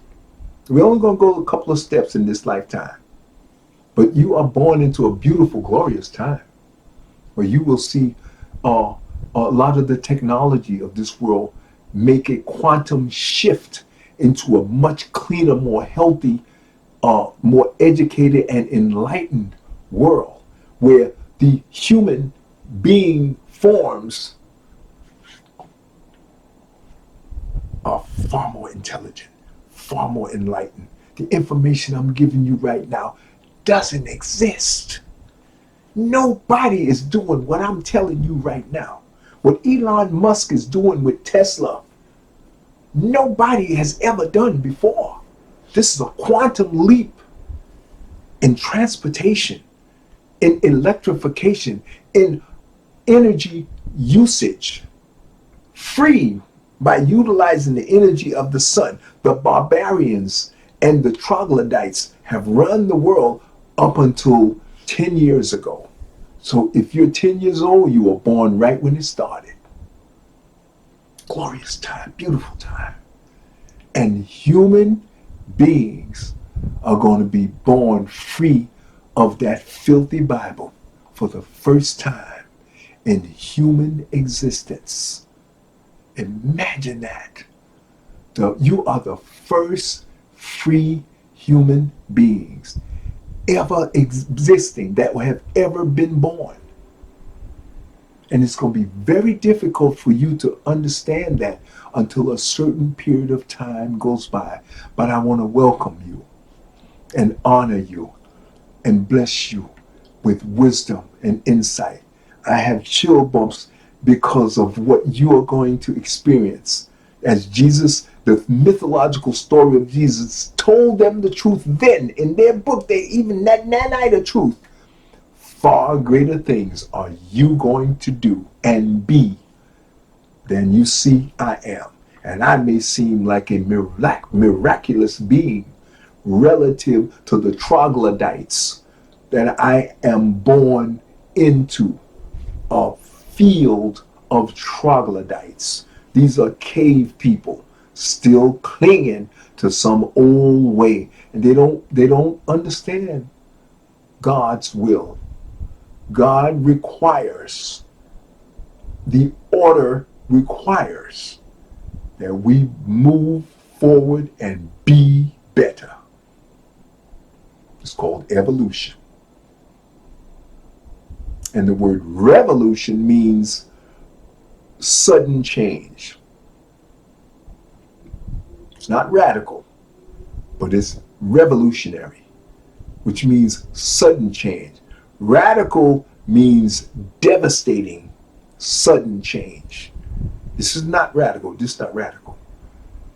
We're only going to go a couple of steps in this lifetime. But you are born into a beautiful, glorious time. Or you will see uh, a lot of the technology of this world make a quantum shift into a much cleaner, more healthy, more educated and enlightened world where the human being forms are far more intelligent, far more enlightened. The information I'm giving you right now doesn't exist. Nobody is doing what I'm telling you right now. What Elon Musk is doing with Tesla, nobody has ever done before. This is a quantum leap in transportation, in electrification, in energy usage, free by utilizing the energy of the sun. The barbarians and the troglodytes have run the world up until 10 years ago. So if you're 10 years old, you were born right when it started. Glorious time, beautiful time. And human beings are going to be born free of that filthy Bible for the first time in human existence. Imagine that. You are the first free human beings ever existing that have ever been born. And it's going to be very difficult for you to understand that until a certain period of time goes by. But I want to welcome you and honor you and bless you with wisdom and insight. I have chill bumps because of what you are going to experience. As Jesus, the mythological story of Jesus, told them the truth then in their book, they even that night of truth. Far greater things are you going to do and be than you see I am. And I may seem like a miraculous being relative to the troglodytes that I am born into a field of troglodytes. These are cave people still clinging to some old way, and they don't understand God's will. God requires, the order requires that we move forward and be better. It's called evolution. And the word revolution means sudden change. It's not radical, but it's revolutionary, which means sudden change. Radical means devastating, sudden change. This is not radical. This is not radical.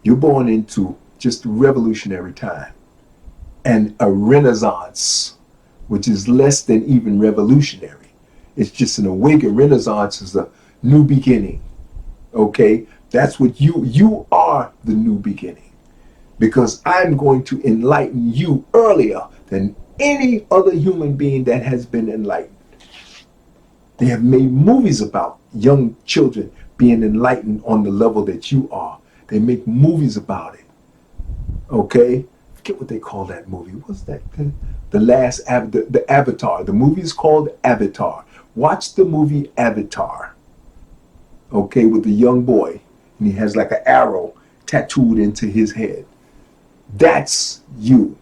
You're born into just a revolutionary time and a renaissance, which is less than even revolutionary. It's just an awakened. Renaissance is a new beginning. Okay? That's what you are, the new beginning. Because I'm going to enlighten you earlier than any other human being that has been enlightened. They have made movies about young children being enlightened on the level that you are. They make movies about it. Okay? Forget what they call that movie. What's that? The Avatar. The movie is called Avatar. Watch the movie Avatar. Okay, with the young boy. And he has like an arrow tattooed into his head. That's you.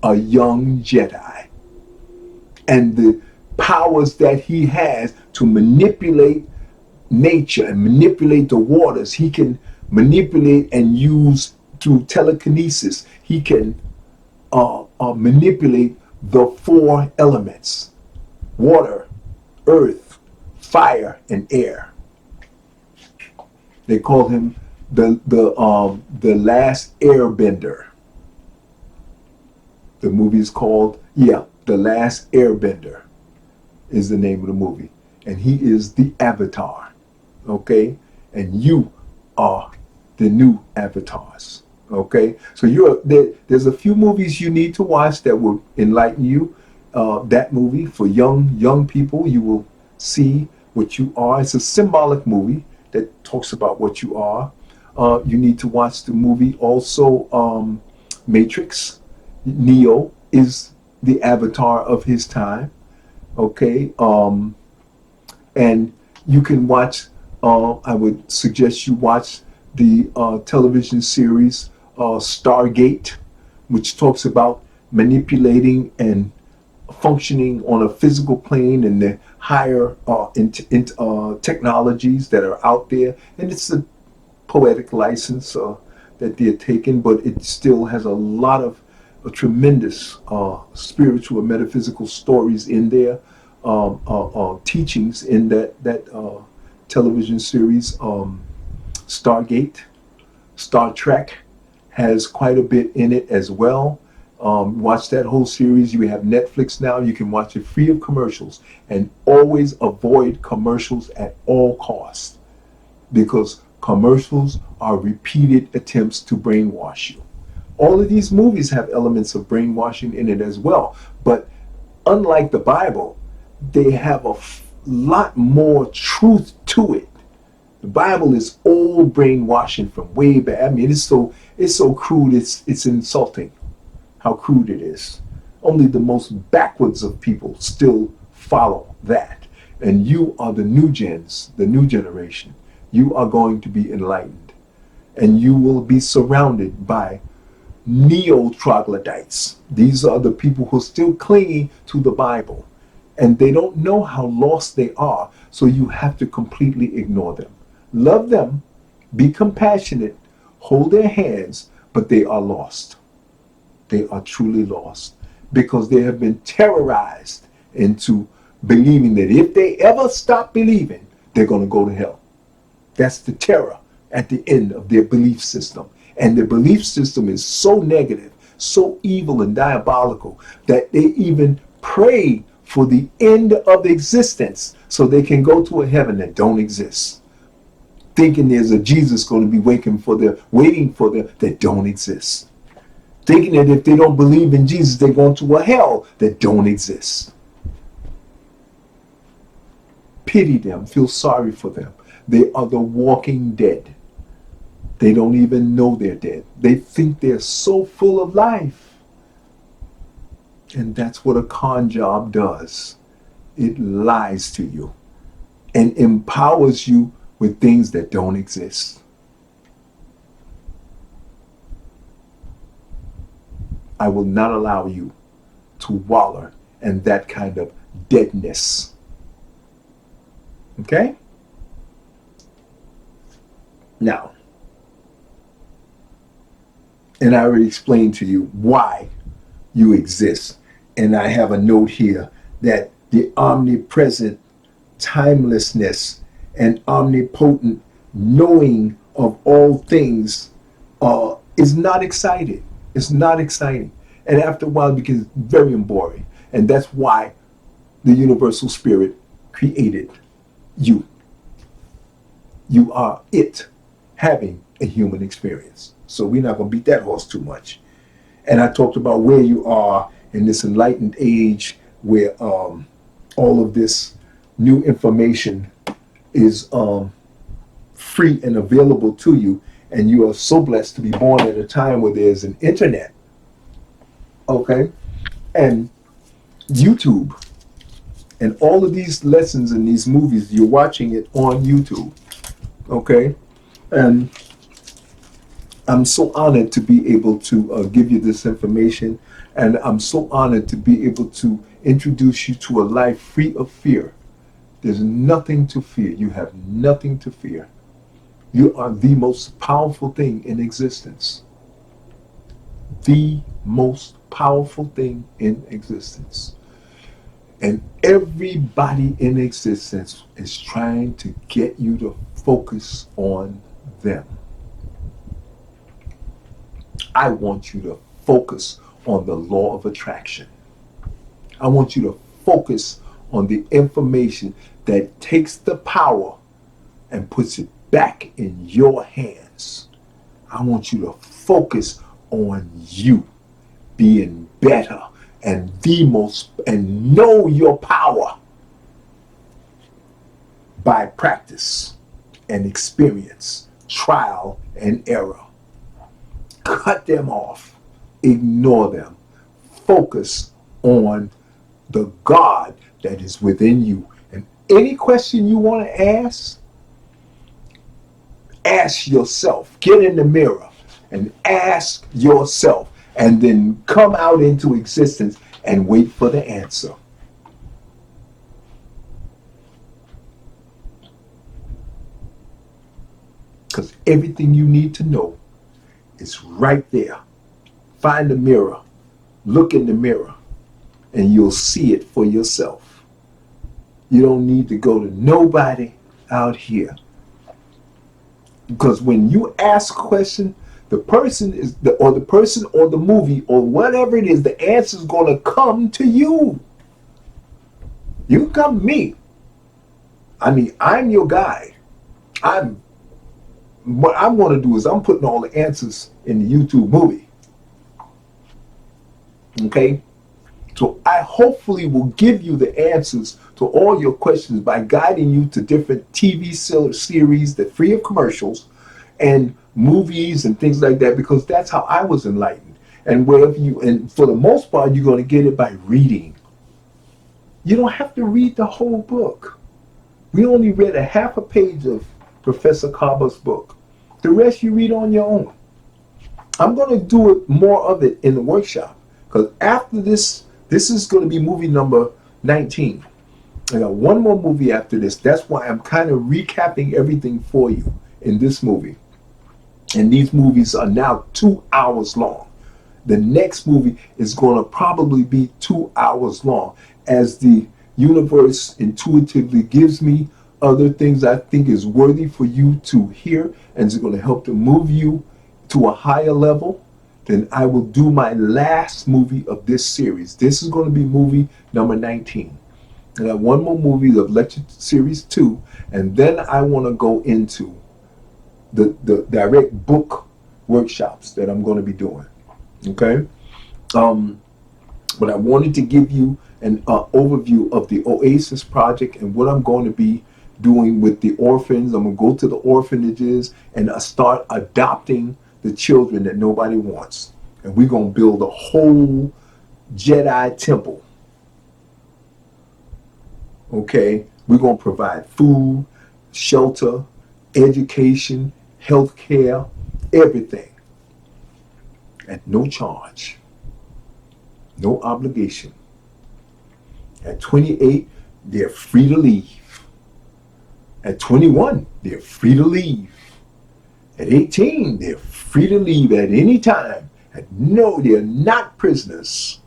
A young Jedi. And the powers that he has to manipulate nature and manipulate the waters. He can manipulate and use through telekinesis. He can manipulate the four elements: water, earth, fire, and air. They call him the last airbender. The movie is called, The Last Airbender is the name of the movie. And he is the Avatar. Okay? And you are the new avatars. Okay? So there's a few movies you need to watch that will enlighten you. That movie for young people, you will see what you are. It's a symbolic movie that talks about what you are. You need to watch the movie also, Matrix. Neo is the avatar of his time. Okay, and you can watch. I would suggest you watch the television series Stargate, which talks about manipulating and functioning on a physical plane and the higher technologies that are out there. And it's a poetic license that they're taking, but it still has a lot of tremendous spiritual and metaphysical stories in there, teachings in that television series. Stargate, Star Trek has quite a bit in it as well. Watch that whole series. You have Netflix now. You can watch it free of commercials, and always avoid commercials at all costs, because commercials are repeated attempts to brainwash you. All of these movies have elements of brainwashing in it as well, but unlike the Bible, they have a lot more truth to it. The Bible is old brainwashing from way back. I mean, it's so crude. It's insulting how crude it is. Only the most backwards of people still follow that. And you are the new gens, the new generation. You are going to be enlightened, and you will be surrounded by neo-troglodytes. These are the people who are still clinging to the Bible, and they don't know how lost they are, so you have to completely ignore them. Love them, be compassionate, hold their hands, but they are lost. They are truly lost because they have been terrorized into believing that if they ever stop believing, they're going to go to hell. That's the terror at the end of their belief system. And their belief system is so negative, so evil and diabolical that they even pray for the end of existence so they can go to a heaven that don't exist. Thinking there's a Jesus going to be waiting for them that don't exist. Thinking that if they don't believe in Jesus, they're going to a hell that don't exist. Pity them, feel sorry for them. They are the walking dead. They don't even know they're dead. They think they're so full of life. And that's what a con job does. It lies to you and empowers you with things that don't exist. I will not allow you to wallow in that kind of deadness. Okay? Now, and I already explained to you why you exist. And I have a note here that the omnipresent timelessness and omnipotent knowing of all things is not exciting. It's not exciting. And after a while, it becomes very boring. And that's why the universal spirit created you. You are it having a human experience. So we're not going to beat that horse too much. And I talked about where you are in this enlightened age where all of this new information is free and available to you. And you are so blessed to be born at a time where there's an internet. Okay? And YouTube. And all of these lessons and these movies, you're watching it on YouTube. Okay? And I'm so honored to be able to give you this information. And I'm so honored to be able to introduce you to a life free of fear. There's nothing to fear. You have nothing to fear. You are the most powerful thing in existence. The most powerful thing in existence. And everybody in existence is trying to get you to focus on them. I want you to focus on the law of attraction. I want you to focus on the information that takes the power and puts it back in your hands. I want you to focus on you being better and and know your power by practice and experience, trial and error. Cut them off. Ignore them. Focus on the God that is within you. And any question you want to ask yourself. Get in the mirror and ask yourself, and then come out into existence and wait for the answer. Because everything you need to know is right there. Find the mirror, look in the mirror, and you'll see it for yourself. You don't need to go to nobody out here. Because when you ask a question, the person or the movie or whatever it is, the answer is going to come to you. You come to me. I mean, I'm your guide. What I'm going to do is I'm putting all the answers in the YouTube movie. Okay? So I hopefully will give you the answers to all your questions by guiding you to different TV series that free of commercials and movies and things like that, because that's how I was enlightened. And for the most part, you're going to get it by reading. You don't have to read the whole book. We only read a half a page of Professor Kaba's book. The rest you read on your own. I'm going to do it more of it in the workshop, because after this is going to be movie number 19. I got one more movie after this. That's why I'm kind of recapping everything for you in this movie. And these movies are now 2 hours long. The next movie is going to probably be 2 hours long, as the universe intuitively gives me other things I think is worthy for you to hear, and it's going to help to move you to a higher level. Then I will do my last movie of this series. This is going to be movie number 19. I got one more movie of lecture series 2, and then I want to go into the direct book workshops that I'm going to be doing. Okay? But I wanted to give you an overview of the OASIS Project and what I'm going to be doing with the orphans. I'm going to go to the orphanages and start adopting the children that nobody wants. And we're going to build a whole Jedi temple. Okay? We're going to provide food, shelter, education, health care, everything. At no charge. No obligation. At 28, they're free to leave. At 21, they're free to leave. At 18, they're free to leave at any time. No, they're not prisoners.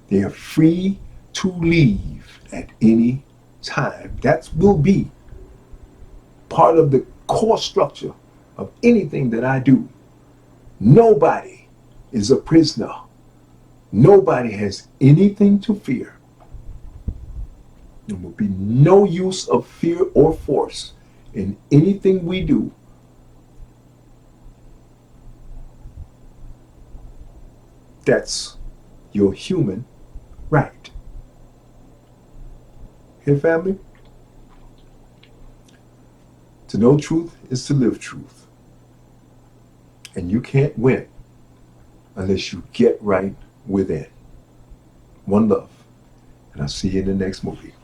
They are free to leave at any time. That will be part of the core structure of anything that I do. Nobody is a prisoner. Nobody has anything to fear. There will be no use of fear or force in anything we do. That's your human right. Hey, family? To know truth is to live truth. And you can't win unless you get right within. One love. And I'll see you in the next movie.